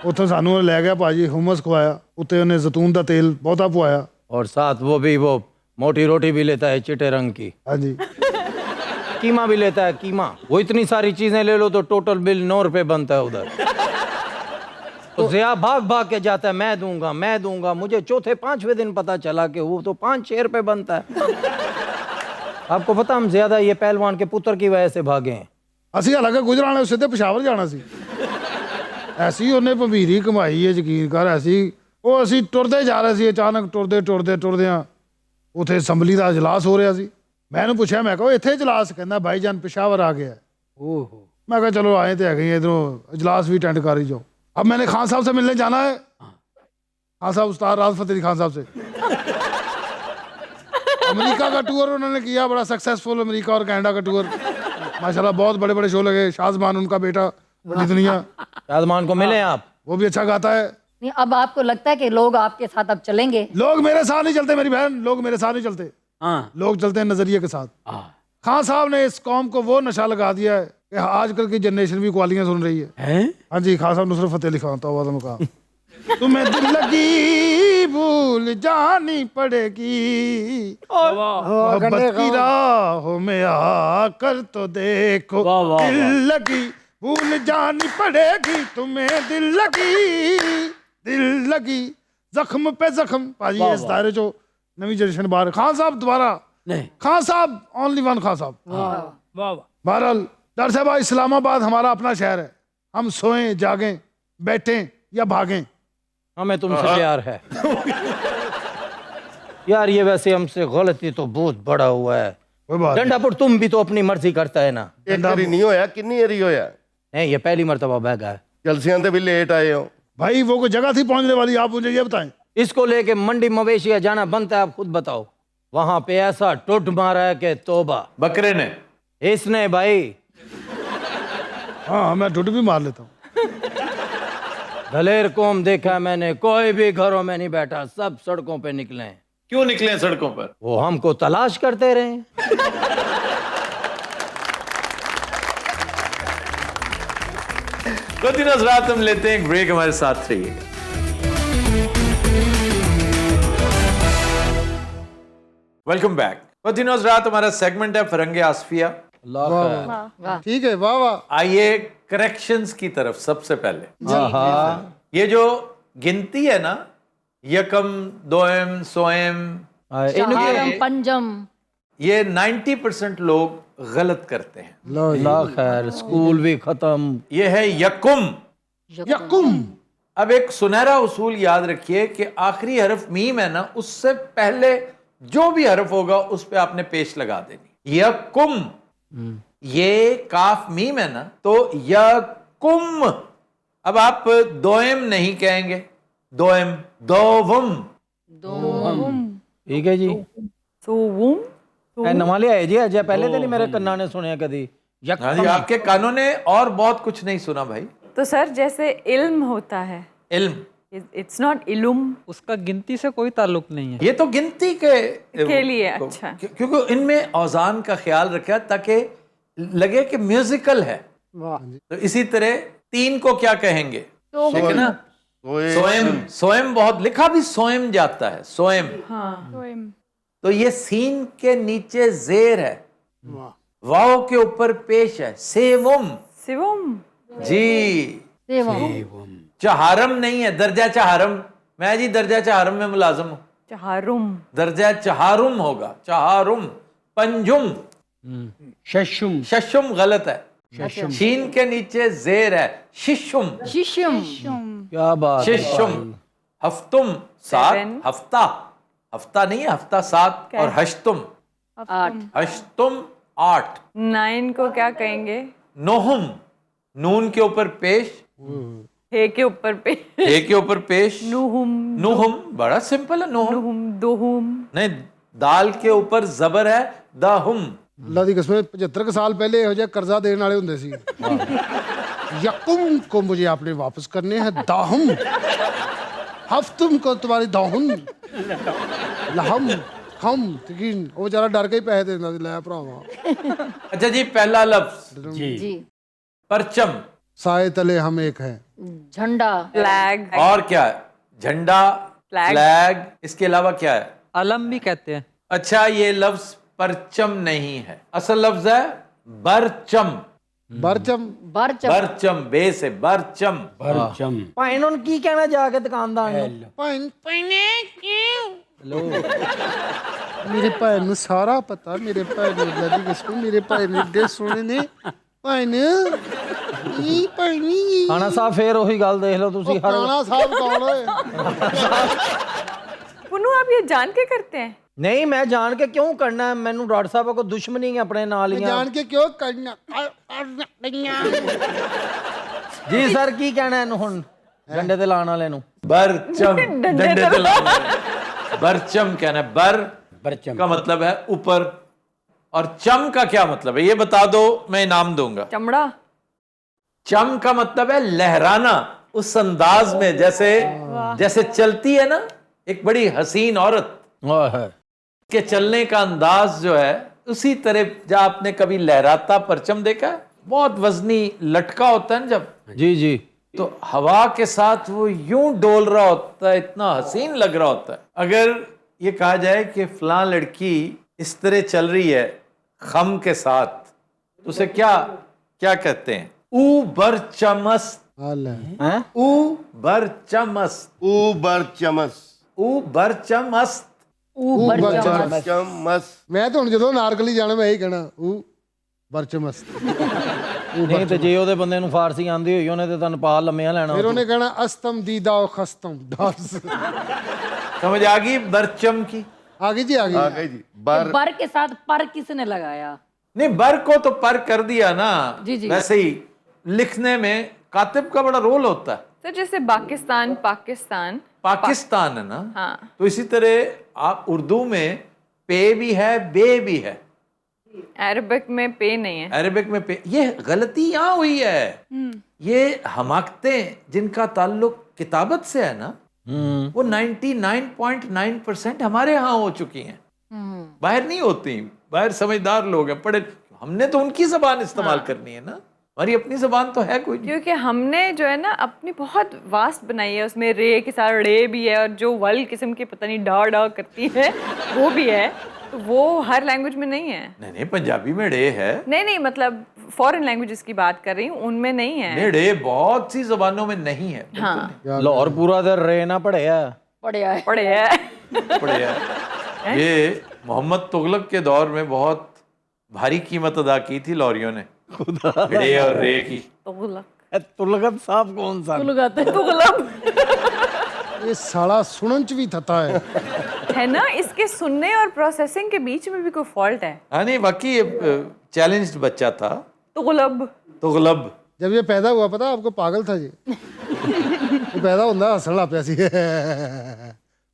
ਉੱਥੋਂ ਸਾਨੂੰ ਉਹ ਲੈ ਗਿਆ ਭਾਜੀ ਹੁਮਸ ਖਵਾਇਆ ਉੱਤੇ ਉਹਨੇ ਜ਼ੈਤੂਨ ਦਾ ਤੇਲ ਬਹੁਤਾ ਪਵਾਇਆ और साथ वो भी वो मोटी रोटी भी लेता है चिट्टे रंग की ਹਾਂਜੀ कीमा भी लेता है कीमा वो इतनी सारी चीजें ले लो तो टोटल बिल 9 रुपए बनता है उधर तो जिया भाग भाग के जाता है मैं दूंगा मुझे चौथे पांचवें दिन पता चला कि वो तो 5-6 रुपए बनता है आपको पता हम ज्यादा ये पहलवान के पुत्र की वजह से भागे हैं ਅਸੀਂ ਹਾਲਾਂਕਿ ਗੁਜਰਾਣੇ ਸਿੱਧੇ ਪਿਸ਼ਾਵਰ ਜਾਣਾ ਸੀ ਐਸੀ ਉਹਨੇ ਭੰਬੀਰੀ ਕਮਾਈ ਹੈ ਯਕੀਨ ਕਰ ਐਸੀ ਉਹ ਅਸੀਂ ਟੁਰਦੇ ਜਾ ਰਹੇ ਸੀ ਅਚਾਨਕ ਟੁਰਦਿਆਂ ਉਥੇ ਅਸੈਂਬਲੀ ਦਾ ਇਜਲਾਸ ਹੋ ਰਿਹਾ ਸੀ ਮੈਂ ਇਹਨੂੰ ਪੁੱਛਿਆ ਮੈਂ ਕਿਹਾ ਇੱਥੇ ਇਜਲਾਸ ਕਹਿੰਦਾ ਭਾਈ ਜਾਨ ਪਿਸ਼ਾਵਰ ਆ ਗਿਆ ओहो मैं कहा चलो आए तो है इधरों इजलास भी अटेंड कर ही जाओ अब मैंने खान साहब से मिलने जाना है खान साहब उस्ताद राहत फतेह अली खान साहब से अमेरिका का टूर उन्होंने किया बड़ा सक्सेसफुल अमेरिका और कनाडा का टूर माशाल्लाह बहुत बड़े बड़े शो लगे शाहजमान उनका बेटा बड़ी दुनिया शाहजमान को मिले आप वो भी अच्छा गाता है नहीं, अब आपको लगता है कि लोग आपके साथ अब चलेंगे? लोग मेरे साथ नहीं चलते मेरी बहन लोग मेरे साथ नहीं चलते लोग चलते हैं नजरिए के साथ खान साहब ने इस कौम को वो नशा लगा दिया है कि आजकल की जनरेशन भी कवालियां सुन रही है हाँ जी खान साहब नुसरत फतेह अली खान तौबा मुकाम तुम्हें दिल लगी भूल जानी पड़ेगी मोहब्बत की राहों में आकर तो देखो दिल लगी भूल जानी पड़ेगी तुम्हें दिल लगी जख्म पे जख्म भाजी इस दायरे चो नवी जनरेशन बाहर खान साहब दोबारा नहीं खान साहब ओनली वन खान साहब बहरहाल डॉक्टर साहब इस्लामाबाद हमारा अपना शहर है हम सोएं जागें बैठें या भागें हमें तुमसे प्यार है यार ये वैसे हमसे गलती तो बहुत बड़ा हुआ है कोई बात नहीं। डंडापुर तुम भी तो अपनी मर्जी करता है ना ਇੱਕ ਵਾਰੀ ਨਹੀਂ ਹੋਇਆ ਕਿੰਨੀ ਵਾਰੀ ਹੋਇਆ नहीं ये पहली मर्तबा बहगा है ਜਲਸਿਆਂ ਤੇ ਵੀ ਲੇਟ ਆਏ ਹੋ भाई वो कोई जगह थी पहुंचने वाली आप मुझे ये बताएं इसको लेके मंडी मवेशिया जाना बनता है आप खुद बताओ वहां पे ऐसा टुट मारा है कि तोबा बकरे ने? इसने भाई हाँ मैं ढूंढ भी मार लेता हूँ दलेर कौम देखा है मैंने कोई भी घरों में नहीं बैठा सब सड़कों पे निकले हैं क्यों निकले सड़कों पर? वो हमको तलाश करते रहे तो दिन रात हम लेते हैं एक ब्रेक हमारे साथ रहिएगा। Welcome back. दिनों रात हमारा सेगमेंट है फरंगे आसफिया। ठीक है वाह वाह आइए करेक्शंस की तरफ सबसे पहले ये जो गिनती है ना यकम दोयम सोयम चारम पंजम ये 90% लोग गलत करते हैं। लो जी। ला खैर स्कूल भी खत्म। ये है यकुम। यकुम। अब एक सुनहरा उसूल याद रखिए कि आखिरी हरफ मीम है ना, उससे पहले जो भी हरफ होगा उस पे आपने पेश लगा देनी। यकुम, ये काफ मीम है ना, तो यकुम। अब आप दोएम नहीं कहेंगे, दोएम, दोवम। ठीक है जी। सोवुम। ए नवा लिया है जी अजय, पहले तो नहीं मेरे कन्ना ने सुने कदी। हाँ जी, आपके कानों ने और बहुत कुछ नहीं सुना भाई। तो सर जैसे इल्म होता है, इल्म, इट्स नॉट इलुम उसका गिनती से कोई ताल्लुक नहीं है। ये तो गिनती के लिए। अच्छा, क्योंकि इनमें औजान का ख्याल रखा ताकि लगे कि म्यूजिकल है। तो इसी तरह 3 को क्या कहेंगे? ठीक है ना, सोएम। सोएम बहुत लिखा भी सोएम जाता है, सोएम। तो ये सीन के नीचे जेर है, वाव के ऊपर पेश है, सेवम। सिवम। जी, चहारम नहीं है, दर्जा चहारम। मैं जी दर्जा चहारम में मुलाजम हूं, चहारुम। दर्जा चहारुम होगा, चहारुम। पंजुम, शशुम। शशुम गलत है, शीन के नीचे जेर है, शिशुम। शिशुम। क्या बात है। शिशुम। हफ्तुम 7, 7, हफ्ता, हफ्ता नहीं है, हफ्ता 7। और हश्तुम, 8। हश्तुम 8। 9 को क्या कहेंगे? नोहुम, नून के ऊपर पेश, हे के ऊपर पे। हे के ऊपर पेश, नुहुम। नुहुम। बड़ा सिंपल है, नुहुम। नुहुम, दोहुम। नहीं, दाल के ऊपर जबर है, दाहुम। ਅੱਲਾ ਦੀ ਕਸਮ 75 ਕੁ ਸਾਲ ਪਹਿਲੇ ਇਹੋ ਜਿਹਾ ਕਰਜ਼ਾ ਦੇਣ ਵਾਲੇ ਹੁੰਦੇ ਸੀ। यकुम को मुझे आपने वापस करने हैं, दाहुम। हफ्तुम को तुम्हारी दाहुम, लहम, खम। यकीन वो बेचारा डर के ही पैसे देना लै भरावा। अच्छा जी, पहला लफ्ज जी। परचम। साए तले हम एक हैं। झंडा। फ्लैग। और क्या है? झंडा, फ्लैग। फ्लैग। इसके अलावा क्या है? अलम भी कहते हैं। अच्छा, ये लफ्ज परचम नहीं है, असल लफ्ज है बरचम। बरचम। बरचम। बरचम, बे से बरचम। परचम। भाई उन की कहना जाके दुकानदार ने मेरे भैन ਨੂੰ ਸਾਰਾ ਪਤਾ, ਮੇਰੇ ਭੈਨ ਨੂੰ ਅੱਲਾ ਦੀ ਕਸਮ, ਮੇਰੇ ਭੈਨ ਨੇ ਏਡੇ ਸੋਹਣੇ ਨੇ ਭੈਨ। ਇਹ ਭੈਣੀ ਖਾਣਾ ਸਾਹਿਬ ਫੇਰ ਉਹੀ ਗੱਲ ਦੇਖ ਲਓ ਤੁਸੀਂ ਹਰ ਕਾਣਾ ਸਾਹਿਬ ਕੌਣ ਓਏ? पुनू, आप ये जान के करते हैं? ਨਹੀਂ ਮੈਂ ਜਾਣ ਕੇ ਕਿਉਂ ਕਰਨਾ ਹੈ, ਮੈਨੂੰ ਡਾਕਟਰ ਸਾਹਿਬ ਕੋ ਦੁਸ਼ਮਣੀ ਹੈ ਆਪਣੇ ਨਾਲ ਹੀ ਜਾਣ ਕੇ ਕਿਉਂ ਕਰਨਾ? ਜੀ ਸਰ ਕੀ ਕਹਿਣਾ ਇਹਨੂੰ ਹੁਣ ਡੰਡੇ ਤੇ ਲਾਉਣ ਵਾਲੇ ਨੂੰ? बरचम, डंडे पे लाना है। बरचम कहना है, बर परचम का मतलब है ऊपर, और चम का क्या मतलब है ये बता दो, मैं इनाम दूंगा। चमड़ा। चम का मतलब है लहराना, उस अंदाज में जैसे जैसे चलती है ना एक बड़ी हसीन औरत, ਓਏ के चलने का अंदाज जो है उसी तरह। जब आपने कभी लहराता परचम देखा है, बहुत वजनी लटका होता है ना जब, जी जी तो हवा के साथ वो यूं डोल रहा होता है, इतना हसीन लग रहा होता है। अगर ये कहा जाए कि फलां लड़की इस तरह चल रही है खम के साथ, तो उसे क्या क्या कहते हैं? ऊ बरचमस। ਹਾਲ हैं ऊ बरचमस। ऊबर चमस। ऊ बरचमस। चमस। ਮੈਂ ਤਾਂ ਹੁਣ ਜਦੋਂ ਨਾਰਕਲੀ ਜਾਣਾ ਮੈਂ ਇਹੀ ਕਹਿਣਾ, ਉਹ ਬਰਚਮਸ। ਨਹੀਂ ਤੇ ਜੇ ਉਹਦੇ ਬੰਦੇ ਨੂੰ ਫਾਰਸੀ ਆਂਦੀ ਹੋਈ ਉਹਨੇ ਤੇ ਤੁਹਾਨੂੰ ਪਾ ਲੰਮਿਆਂ ਲੈਣਾ ਫਿਰ ਉਹਨੇ ਕਹਿਣਾ ਅਸਤਮ ਦੀਦਾ ਓ ਖਸਤਮ ਡਾਂਸ। समझ आ गई बरचम की? आ गई जी, आ आ गई। गई जी। बर बर के साथ पर किसने लगाया? नहीं, बर को तो पर कर दिया ना। जी, जी। वैसे ही लिखने में कातिब का बड़ा रोल होता है। तो जैसे पाकिस्तान, पाकिस्तान। पाकिस्तान है ना, हाँ। तो इसी तरह आप उर्दू में पे भी है, बे भी है, अरबिक में पे नहीं है। अरबिक में पे। ये गलती यहाँ हुई है। ये हमाकतें जिनका ताल्लुक किताबत से है ना, वो 99.9% हमारे यहाँ हो चुकी हैं, बाहर नहीं होती। बाहर समझदार लोग हैं, पढ़े, हमने तो उनकी जबान इस्तेमाल करनी है ना, हमारी अपनी जबान तो है कोई नहीं। क्योंकि हमने जो है ना अपनी बहुत वास्ट बनाई है, उसमें रे के साथ रे भी है, और जो वल किस्म की पता नहीं डा डा करती है वो भी है, तो वो हर लैंग्वेज में नहीं है। नहीं नहीं, पंजाबी में डे है। नहीं नहीं, मतलब फॉरेन लैंग्वेजेस की बात कर रही हूँ, उनमें नहीं है। नहीं, डे बहुत सी जबानों में नहीं है। हाँ, ਲਾਹੌਰ ਪੂਰਾ ਤੇ ਰੇ ਨਾ ਪੜਿਆ पढ़िया है। पढ़े है। पढ़े हैं। ये मोहम्मद तुगलक के दौर में बहुत भारी कीमत अदा की थी लॉरियों ने रे और रे की। तुगलक तुलगत साहब कौन सा? तुलगत तुगलक ये साला सुनन च भी थता है ना, इसके सुनने और प्रोसेसिंग के बीच में भी कोई फॉल्ट है। हाँ नहीं, बाकी ये चैलेंज्ड बच्चा था। तुगलब तुगलब। जब ये पैदा हुआ पता आपको, पागल था ये ये पैदा ਹੁੰਦਾ ਹੱਸਣ ਲੱਗ ਪਿਆ ਸੀ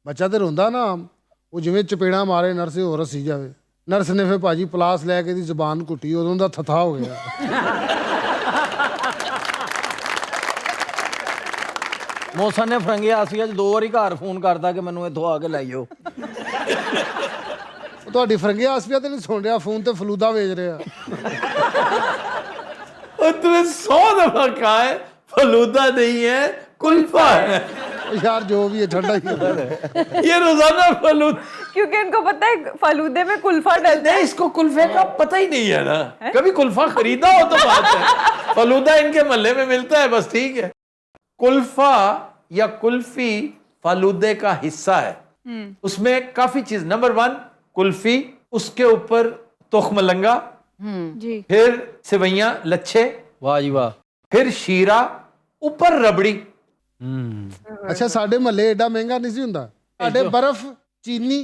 ਬੱਚਾ ਤੇ ਰੋਂਦਾ ਨਾ, ਉਹ ਜਿਵੇਂ ਚਪੇੜਾਂ ਮਾਰੇ ਨਰਸ ਹੋਰ ਹੱਸੀ ਜਾਵੇ। ਨਰਸ ਨੇ ਫਿਰ ਭਾਜੀ ਪਲਾਸ ਲੈ ਕੇ ਦੀ ਜ਼ੁਬਾਨ ਘੁੱਟੀ, ਉਦੋਂ ਦਾ ਥਥਾ ਹੋ ਗਿਆ। ਮੌਸਾ ਨੇ ਫਰੰਗੇ ਆਸੀਆ 'ਚ 2 ਵਾਰੀ ਘਰ ਫੋਨ ਕਰਦਾ ਕਿ ਮੈਨੂੰ ਇੱਥੋਂ ਆ ਕੇ ਲੈ ਜਾਓ। ਉਹ ਤੁਹਾਡੀ ਫਰੰਗੇ ਆਸਪੀਆ ਤੇ ਨਹੀਂ ਸੁਣ ਰਿਹਾ, ਫੋਨ ਤੇ ਫਲੂਦਾ ਵੇਚ ਰਿਹਾ। और तुम्हें 100 दफा कहा है फलूदा नहीं है कुल्फा है। ਉਹ ਯਾਰ ਜੋ ਵੀ ਹੈ ਠੰਡਾ ਹੀ ਹੈ। ये रोजाना फलूदा, क्योंकि उनको पता है फालूदे में कुल्फा डलता नहीं इसको कुल्फे का पता ही नहीं है ना, कभी कुल्फा खरीदा हो तो बात है। फलूदा इनके महल्ले में मिलता है बस, ठीक है। कुल्फा या कुल्फी फालूदे का हिस्सा है। उसमें काफी चीज, नंबर 1 कुल्फी, उसके ऊपर तोखमलंगा, जी, फिर सेवैयां लच्छे, वाह जी वाह। फिर शीरा, ऊपर रबड़ी। ਅੱਛਾ ਸਾਡੇ ਮਹੱਲੇ ਏਡਾ ਮਹਿੰਗਾ ਨਹੀਂ ਸੀ ਹੁੰਦਾ, ਸਾਡੇ ਬਰਫ਼, ਚੀਨੀ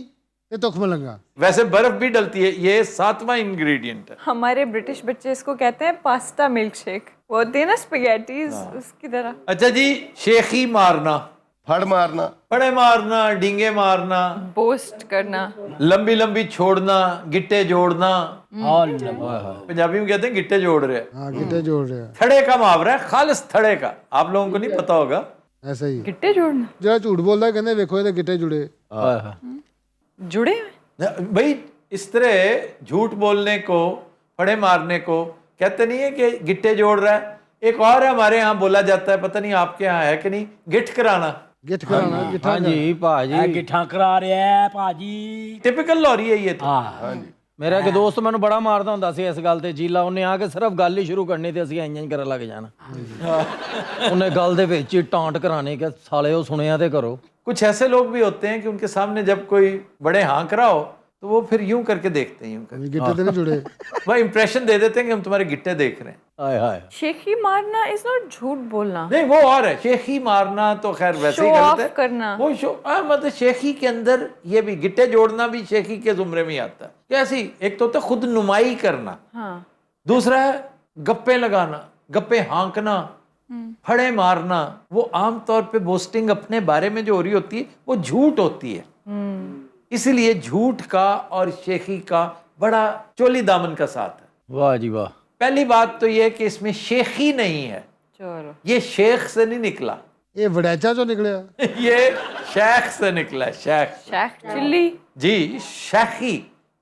ਤੇ ਤੁਖਮਲੰਗਾ। वैसे बर्फ भी डलती है, ये 7वां इंग्रेडिएंट है। हमारे ब्रिटिश बच्चे इसको कहते हैं पास्ता मिल्क शेक, वो होती है ना स्पेगेटीज उसकी तरह। अच्छा जी, शेखी मारना, ਫੜ मारना, फड़े मारना, डींगे मारना, बोस्ट करना, लंबी लंबी छोड़ना, गिट्टे जोड़ना। पंजाबी में कहते हैं गिट्टे जोड़ रहे हैं। हाँ गिट्टे जोड़ रहा थड़े का मुहावरा है, खालिस थड़े का, आप लोगों को नहीं पता होगा। ऐसा ही गिट्टे जोड़ना, ਜਿਹੜਾ ਝੂਠ ਬੋਲਦਾ ਕਹਿੰਦੇ ਵੇਖੋ ਇਹਦੇ ਗਿੱਟੇ ਜੁੜੇ। जुड़े हुए। भाई इस तरह झूठ बोलने को, फड़े मारने को कहते नहीं है कि गिट्टे जोड़ रहा है। एक और है हमारे यहाँ बोला जाता है, पता नहीं आपके यहाँ है कि नहीं, गिट्ठ कराना। ਗਿੱਠ ਕਰਾਣਾ, ਗਿੱਠਾ हाँ जी भाजी, गिठा करा रहे हैं भाजी। टिपिकल लॉरी है ये तो। हाँ ਮੇਰਾ ਇੱਕ ਦੋਸਤ ਮੈਨੂੰ ਬੜਾ ਮਾਰਦਾ ਹੁੰਦਾ ਸੀ ਇਸ ਗੱਲ ਤੇ, ਜੀਲਾ ਉਹਨੇ ਆ ਕੇ ਸਿਰਫ ਗੱਲ ਹੀ ਸ਼ੁਰੂ ਕਰਨੀ ਤੇ ਅਸੀਂ ਇੰਜ ਇੰਜ ਕਰਨ ਲੱਗ ਜਾਣਾ। ਉਹਨੇ ਗੱਲ ਦੇ ਵਿੱਚ ਹੀ ਟਾਂਟ ਕਰਾਣੀ ਕਿ ਸਾਲਿਓ ਸੁਣਿਆ ਤੇ ਕਰੋ। कुछ ऐसे लोग भी होते हैं कि उनके सामने जब कोई बड़े हाँक रहा हो तो वो फिर यूं करके देखते हैं, यूं करके ਗਿੱਟੇ ਤੇ ਨਹੀਂ ਜੁੜੇ। वह इंप्रेशन दे देते हैं कि हम तुम्हारे गिट्टे देख रहे हैं। ਹਾਏ ਹਾਏ। शेखी मारना इज नॉट झूठ बोलना, नहीं वो और है, शेखी मारना तो खैर वैसे ही Show गलत off है करना। वो शो मतलब शेखी के अंदर ये भी, गिट्टे जोड़ना भी शेखी के जुमरे में ही आता है। कैसी, एक तो होता है खुद नुमाई करना, हाँ, दूसरा है गप्पे लगाना, गप्पे हाँकना, फड़े मारना। वो आमतौर पे बोस्टिंग अपने बारे में जो हो रही होती है वो झूठ होती है। इसीलिए झूठ का और शेखी का बड़ा चोली दामन का साथ है। वाह जी वाह। पहली बात तो ये कि इसमें शेखी नहीं है, चलो ये शेख से नहीं निकला, ਇਹ ਵੜੈਚਾ ਚੋਂ ਨਿਕਲਿਆ। ये शेख से निकला है, शेख। शेख चिल्ली। जी, शेखी,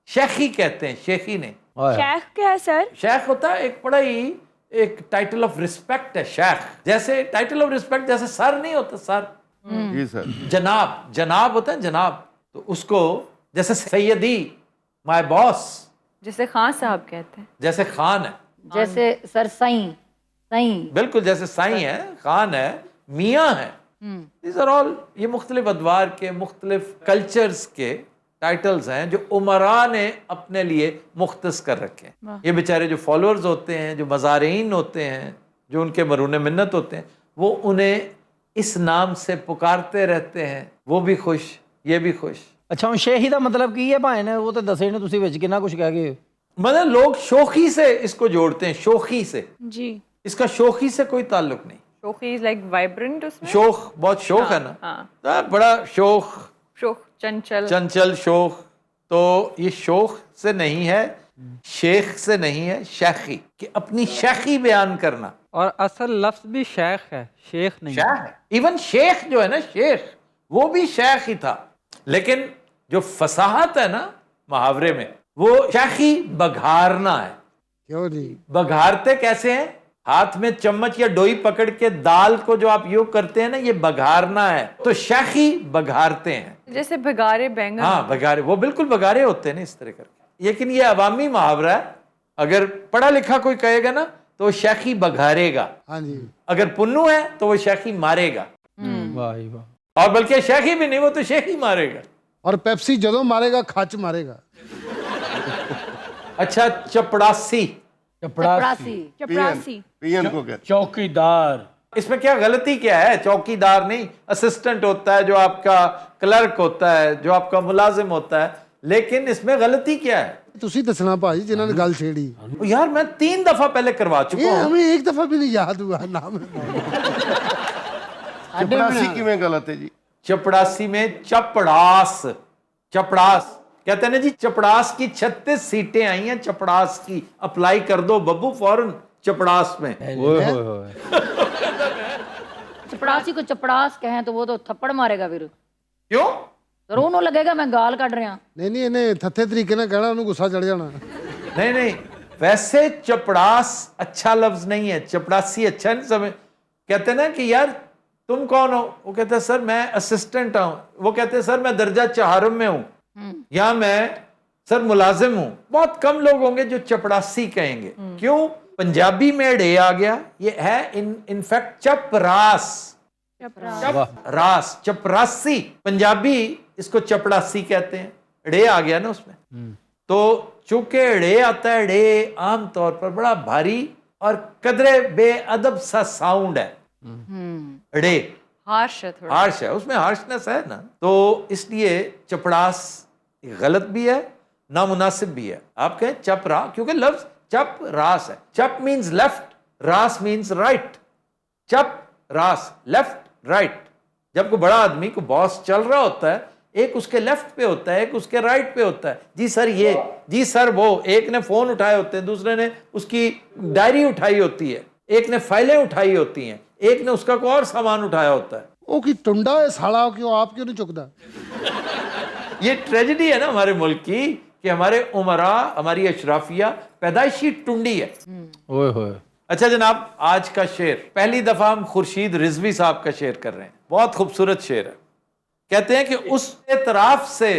शेखी कहते हैं, शेखी नहीं। हाय। शेख क्या है सर? शेख होता है एक बड़ा ही, एक टाइटल ऑफ रिस्पेक्ट है शेख। जैसे टाइटल ऑफ रिस्पेक्ट जैसे सर नहीं होता, सर, जी सर, जनाब, जनाब होता है जनाब, तो उसको जैसे सैयदी, माय बॉस, जिसे खान साहब कहते हैं। जैसे खान है, जैसे सर साईं, साईं। बिल्कुल जैसे साईं है, खान है, मियाँ है। These are all, ये मुख्तलिफ अदवार के, मुख्तलिफ कल्चर्स के टाइटल्स हैं जो उमरा ने अपने लिए मुख्तस कर रखे हैं। ये बेचारे जो फॉलोअर्स होते हैं, जो मज़ारीन होते हैं, जो उनके मरून मिन्नत होते हैं, वो उन्हें इस नाम से पुकारते रहते हैं। वो भी खुश, ये भी खुश। ਅੱਛਾ ਹੁਣ ਸ਼ੇਹੀ ਦਾ ਮਤਲਬ ਕੀ ਹੈ ਭਾਈ ਨੇ, ਉਹ ਤਾਂ ਦੱਸੇ ਨੇ ਤੁਸੀਂ ਵਿੱਚ ਕਿੰਨਾ ਕੁਝ ਕਹਿ ਗਏ। मतलब लोग शोखी से इसको जोड़ते हैं, शोखी से। जी, इसका शोखी से कोई ताल्लुक नहीं। शोखी इज लाइक वाइब्रेंट उसमें। शोख, बहुत शोक है ना, हाँ। बड़ा शोख, शोख, चंचल। चंचल, शोख। तो ये शोख से नहीं है, शेख से नहीं है, शेखी, कि अपनी शेखी बयान करना। और असल लफ्ज भी शेख है, शेख नहीं। शेख, इवन शेख जो है ना, शेख, वो भी शेख ही था। लेकिन जो फसाहत है ना मुहावरे में, वो शेखी बघारना है। क्यों जी? बघारते कैसे हैं? हाथ में चम्मच या डोई पकड़ के दाल को जो आप योग करते हैं ना, ये बघारना है। तो शेखी बघारते हैं, जैसे भगारे बैंगन। हाँ बघारे, वो बिल्कुल बघारे होते हैं ना इस तरह करके। लेकिन ये अवामी मुहावरा है, अगर पढ़ा लिखा कोई कहेगा ना तो वो शेखी बघारेगा, हाँ जी। अगर पुन्नू है तो वो शेखी मारेगा, ਵਾਹ ਜੀ ਵਾਹ। और बल्कि शेखी भी नहीं, वो तो शेखी मारेगा। और पेप्सी जदों मारेगा खच मारेगा। अच्छा, चपड़ासी। चपरासी। चपरासी। पीएन को कहते चौकीदार। इसमें क्या गलती क्या है? चौकीदार नहीं, असिस्टेंट होता है, जो आपका क्लर्क होता है, जो आपका मुलाजिम होता है, लेकिन इसमें गलती क्या है? ਤੁਸੀਂ ਦੱਸਣਾ ਭਾਈ जिन्होंने ने गल छेड़ी। ओ यार, मैं 3 दफा पहले करवा ये चुका हूँ। हमें एक दफा भी नहीं याद हुआ नाम। चपरासी किवें गलत है जी? चपड़ासी में चपड़ास, चपड़ास कहते हैं ना जी। चपड़ास की 36 सीटें आई हैं, चपड़ास की। अप्लाई कर दो बब्बू फौरन चपड़ास में। चपरासी को चपड़ास कहें तो वो तो थप्पड़ मारेगा फिर। क्यों? तो रोनो लगेगा मैं गाल काट रहा। नहीं नहीं, इन्हें थत्थे तरीके ਨਾਲ ਕਹਿਣਾ, ਉਹਨੂੰ ਗੁੱਸਾ ਚੜ ਜਾਣਾ। नहीं नहीं, वैसे चपड़ास अच्छा लफ्ज नहीं है, चपड़ासी अच्छा नहीं समझ। कहते हैं ना कि यार तुम कौन हो? वो कहते हैं सर मैं असिस्टेंट हूं। वो कहते हैं सर मैं दर्जा 4 में हूं, या मैं सर मुलाजिम हूं। बहुत कम लोग होंगे जो चपड़ासी कहेंगे। क्यों? पंजाबी में डे आ गया, ये है इनफैक्ट चपरास। चपरास, चपरासी। पंजाबी इसको चपड़ासी कहते हैं, डे आ गया ना उसमें। तो चूंकि डे आता है, डे आमतौर पर बड़ा भारी और कदरे बेअदब सा साउंड है। डे हार्श है थोड़ा। हार्श है, उसमें हार्शनेस है ना, तो इसलिए चपड़ास गलत भी है, नामुनासिब भी है। आप कहें चपरा, क्योंकि लफ्ज चप रास है। चप मीन्स लेफ्ट, रास मीन्स राइट। चप रास, लेफ्ट राइट। जब कोई बड़ा आदमी को बॉस चल रहा होता है, एक उसके लेफ्ट पे होता है, एक उसके राइट पे होता है। जी सर ये, जी सर वो। एक ने फोन उठाए होते हैं, दूसरे ने उसकी डायरी उठाई होती है, एक ने फाइलें उठाई होती हैं, एक ने उसका कोई और सामान उठाया होता है। ਉਹ ਕੀ ਟੁੰਡਾ ਹੈ ਸਾਲਾ, क्यों आप क्यों नहीं चुकदा? ये ट्रेजेडी है ना हमारे मुल्क की, कि हमारे उमरा, हमारी अशराफिया पैदाइशी टुंडी है। ओए होए। अच्छा जनाब, आज का शेर, पहली दफा हम खुर्शीद रिजवी साहब का शेर कर रहे हैं। बहुत खूबसूरत शेर है। कहते हैं कि उस एतराफ से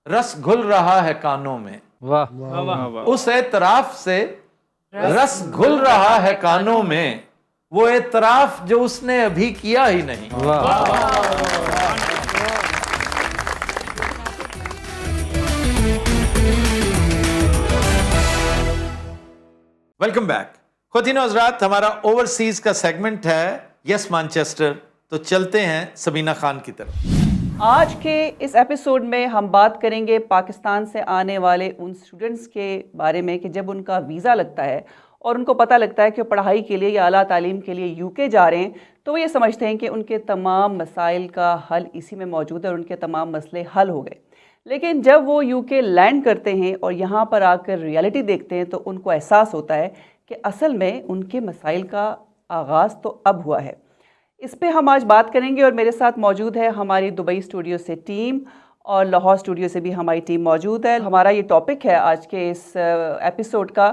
रस घुल रहा है कानों में। वाह। उस एतराफ से रस घुल रहा है कानों में, वो एतराफ जो उसने अभी किया ही नहीं। Welcome back. ख़ुवातीन हज़रात, हमारा ओवरसीज का सेगमेंट है यस मैनचेस्टर। तो चलते हैं सबीना खान की तरफ। आज के इस एपिसोड में हम बात करेंगे पाकिस्तान से आने वाले उन स्टूडेंट्स के बारे में कि जब उनका वीज़ा लगता है और उनको पता लगता है कि पढ़ाई के लिए या आला तालीम के लिए यूके जा रहे हैं, तो वो ये समझते हैं कि उनके तमाम मसाइल का हल इसी में मौजूद है और उनके तमाम मसले हल हो गए। लेकिन जब वो यूके लैंड करते हैं और यहाँ पर आकर रियलिटी देखते हैं, तो उनको एहसास होता है कि असल में उनके मसाइल का आगाज़ तो अब हुआ है। इस पे हम आज बात करेंगे और मेरे साथ मौजूद है हमारी दुबई स्टूडियो से टीम और लाहौर स्टूडियो से भी हमारी टीम मौजूद है। हमारा ये टॉपिक है आज के इस एपिसोड का।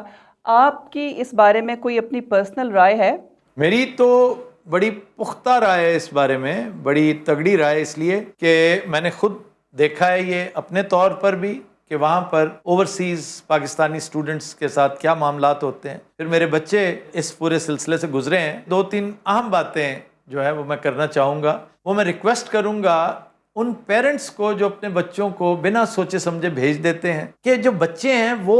आपकी इस बारे में कोई अपनी पर्सनल राय है? मेरी तो बड़ी पुख्ता राय है इस बारे में, बड़ी तगड़ी राय, इसलिए कि मैंने खुद देखा है ये अपने तौर पर भी कि वहाँ पर ओवरसीज़ पाकिस्तानी स्टूडेंट्स के साथ क्या मामलात होते हैं। फिर मेरे बच्चे इस पूरे सिलसिले से गुजरे हैं। 2-3 अहम बातें जो है वो मैं करना चाहूँगा। वो मैं रिक्वेस्ट करूँगा उन पेरेंट्स को जो अपने बच्चों को बिना सोचे समझे भेज देते हैं, कि जो बच्चे हैं वो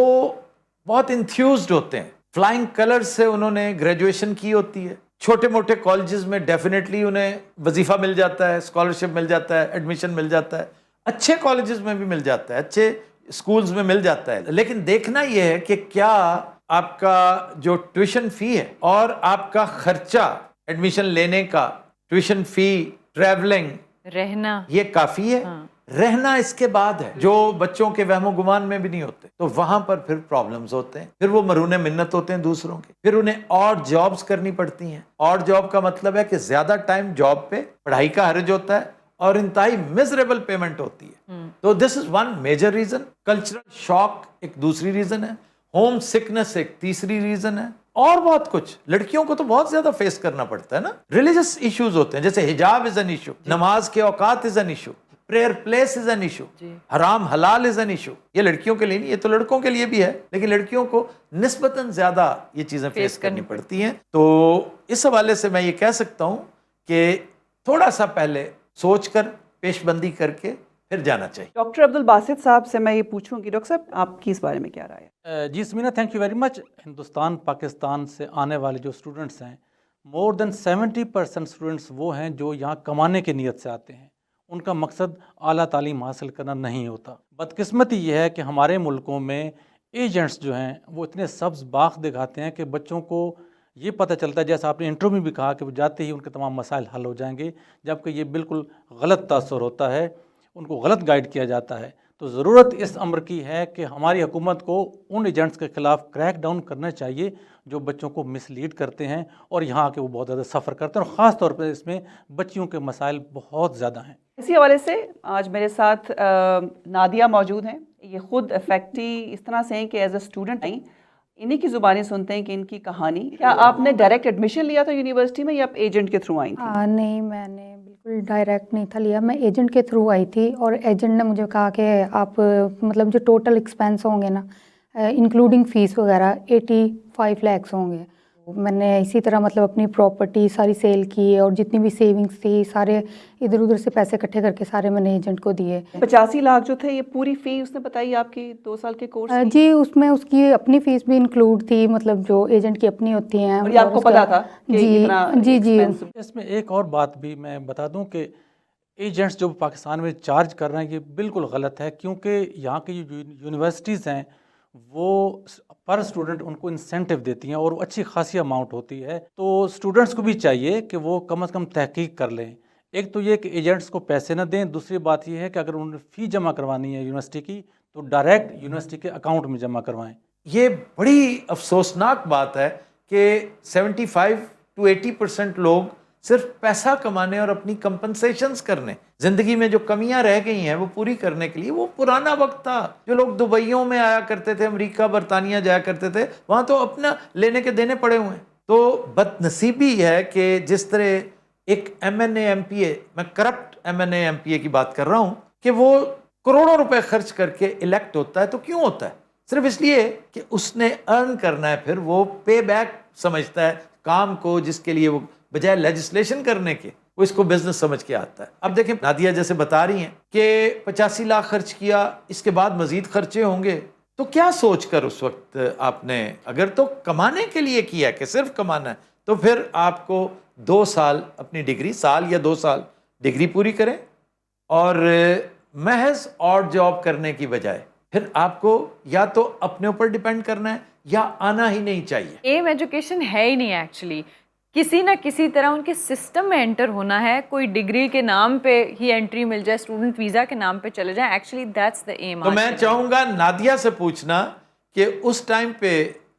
बहुत इंथ्यूज्ड होते हैं। फ्लाइंग कलर्स से उन्होंने ग्रेजुएशन की होती है। छोटे मोटे कॉलेजेस में डेफिनेटली उन्हें वजीफ़ा मिल जाता है, स्कॉलरशिप मिल जाता है, एडमिशन मिल जाता है, अच्छे कॉलेजेस में भी मिल जाता है, अच्छे स्कूल्स में मिल जाता है। लेकिन देखना यह है कि क्या आपका जो ट्यूशन फ़ी है और आपका खर्चा एडमिशन लेने का, ट्यूशन फ़ी, ट्रैवलिंग, रहना, ये काफ़ी है। रहना इसके बाद है, जो बच्चों के वहमो गुमान में भी नहीं होते। तो वहां पर फिर प्रॉब्लम्स होते हैं, फिर वो मरूने मिन्नत होते हैं दूसरों के, फिर उन्हें और जॉब्स करनी पड़ती हैं। और जॉब का मतलब है कि ज्यादा टाइम जॉब पे, पढ़ाई का हर्ज होता है और इंतहाई मिजरेबल पेमेंट होती है। तो this is one major reason. Cultural shock एक दूसरी रीजन है, होम सिकनेस एक तीसरी रीजन है, और बहुत कुछ। लड़कियों को तो बहुत ज्यादा फेस करना पड़ता है ना। रिलीजियस इश्यूज होते हैं, जैसे हिजाब इज एन इशू, नमाज के औकात is an issue, prayer place is an issue, हराम हलाल इज एन इशू। ये लड़कियों के लिए नहीं, ये तो लड़कों के लिए भी है, लेकिन लड़कियों को निस्बतन ज्यादा ये चीजें फेस करनी पड़ती हैं। तो इस हवाले से मैं ये कह सकता हूं कि थोड़ा सा पहले सोचकर, पेशबंदी करके फिर जाना चाहिए। डॉक्टर अब्दुल बासित साहब से मैं ये पूछूंगी, डॉक्टर साहब आपकी इस बारे में क्या राय है? जी Sameena, thank you very much. Hindustan Pakistan से आने वाले जो स्टूडेंट्स हैं, मोर देन 70% स्टूडेंट्स वो हैं जो यहाँ कमाने की नीयत से आते हैं। उनका मकसद आला तालीम हासिल करना नहीं होता। बदकिस्मती ये है कि हमारे मुल्कों में एजेंट्स जो हैं वो इतने सब्ज़ बाग दिखाते हैं कि बच्चों को ये पता चलता है, जैसा आपने इंटरव्यू में भी कहा, कि वो जाते ही उनके तमाम मसाइल हल हो जाएंगे, जबकि ये बिल्कुल गलत तासुर होता है, उनको गलत गाइड किया जाता है। तो ज़रूरत इस अमर की है कि हमारी हुकूमत को उन एजेंट्स के ख़िलाफ़ क्रैक डाउन करना चाहिए जो बच्चों को मिसलीड करते हैं और यहाँ आके वो बहुत ज़्यादा सफ़र करते हैं, और ख़ास तौर पर इसमें बच्चियों के मसाइल बहुत ज़्यादा हैं। इसी हवाले से आज मेरे साथ नादिया मौजूद हैं। ये खुद इफेक्टी इस तरह से हैं कि एज अ स्टूडेंट आई, इन्हीं की ज़ुबानी सुनते हैं कि इनकी कहानी। क्या आपने डायरेक्ट एडमिशन लिया था यूनिवर्सिटी में या आप एजेंट के थ्रू आई थी? नहीं, मैंने बिल्कुल डायरेक्ट नहीं था लिया, मैं एजेंट के थ्रू आई थी। और एजेंट ने मुझे कहा कि आप मतलब जो टोटल एक्सपेंस होंगे ना, इंक्लूडिंग फ़ीस वगैरह 85 लाख होंगे। मैंने इसी तरह मतलब अपनी प्रॉपर्टी सारी सेल की और जितनी भी सेविंग्स थी सारे इधर उधर से पैसे इकट्ठे करके सारे मैंने एजेंट को दिए। 85 लाख जो थे, ये पूरी फ़ी उसने बताई आपकी 2 साल के कोर्स की? जी, उसमें उसकी अपनी फ़ीस भी इंक्लूड थी, मतलब जो एजेंट की अपनी होती हैं। और ये आपको पता था कि जी इतना जी जी। इसमें एक और बात भी मैं बता दूं कि एजेंट्स जो पाकिस्तान में चार्ज कर रहे हैं ये बिल्कुल गलत है, क्योंकि यहाँ की जो यूनिवर्सिटीज़ हैं वो पर स्टूडेंट उनको इंसेंटिव देती हैं और वो अच्छी खासी अमाउंट होती है। तो स्टूडेंट्स को भी चाहिए कि वो कम से कम तहकीक कर लें। एक तो ये कि एजेंट्स को पैसे न दें, दूसरी बात ये है कि अगर उन्हें फ़ी जमा करवानी है यूनिवर्सिटी की तो डायरेक्ट यूनिवर्सिटी के अकाउंट में जमा करवाएं। ये बड़ी अफसोसनाक बात है कि 75 to 80% लोग सिर्फ पैसा कमाने और अपनी कंपनसेशंस करने, जिंदगी में जो कमियां रह गई हैं वो पूरी करने के लिए, वो पुराना वक्त था। जो लोग दुबईयों में आया करते थे, अमेरिका बरतानिया जाया करते थे, वहां तो अपना लेने के देने पड़े हुए हैं। तो बदनसीबी है कि जिस तरह एक MNA MPA, मैं करप्ट MNA MPA की बात कर रहा हूं, कि वो करोड़ों रुपए खर्च करके इलेक्ट होता है। तो क्यों होता है? सिर्फ इसलिए कि उसने अर्न करना है, फिर वो पे बैक समझता है काम को, जिसके लिए वो बजाय लेजिस्लेशन करने के वो इसको बिजनेस समझ के आता है। अब देखें, नादिया जैसे बता रही हैं कि 85 लाख खर्च किया, इसके बाद मजीद खर्चे होंगे, तो क्या सोचकर उस वक्त आपने, अगर तो कमाने के लिए किया कि सिर्फ कमाना है, तो फिर आपको 2 साल अपनी डिग्री, साल या 2 साल डिग्री पूरी करें और महज और जॉब करने की बजाय फिर आपको या तो अपने ऊपर डिपेंड करना है या आना ही नहीं चाहिए। एम एजुकेशन है ही नहीं एक्चुअली, किसी ना किसी तरह उनके सिस्टम में एंटर होना है। कोई डिग्री के नाम पे ही एंट्री मिल जाए, स्टूडेंट वीज़ा के नाम पे चले जाए, एक्चुअली दैट्स द एम। तो मैं चाहूँगा नादिया से पूछना कि उस टाइम पे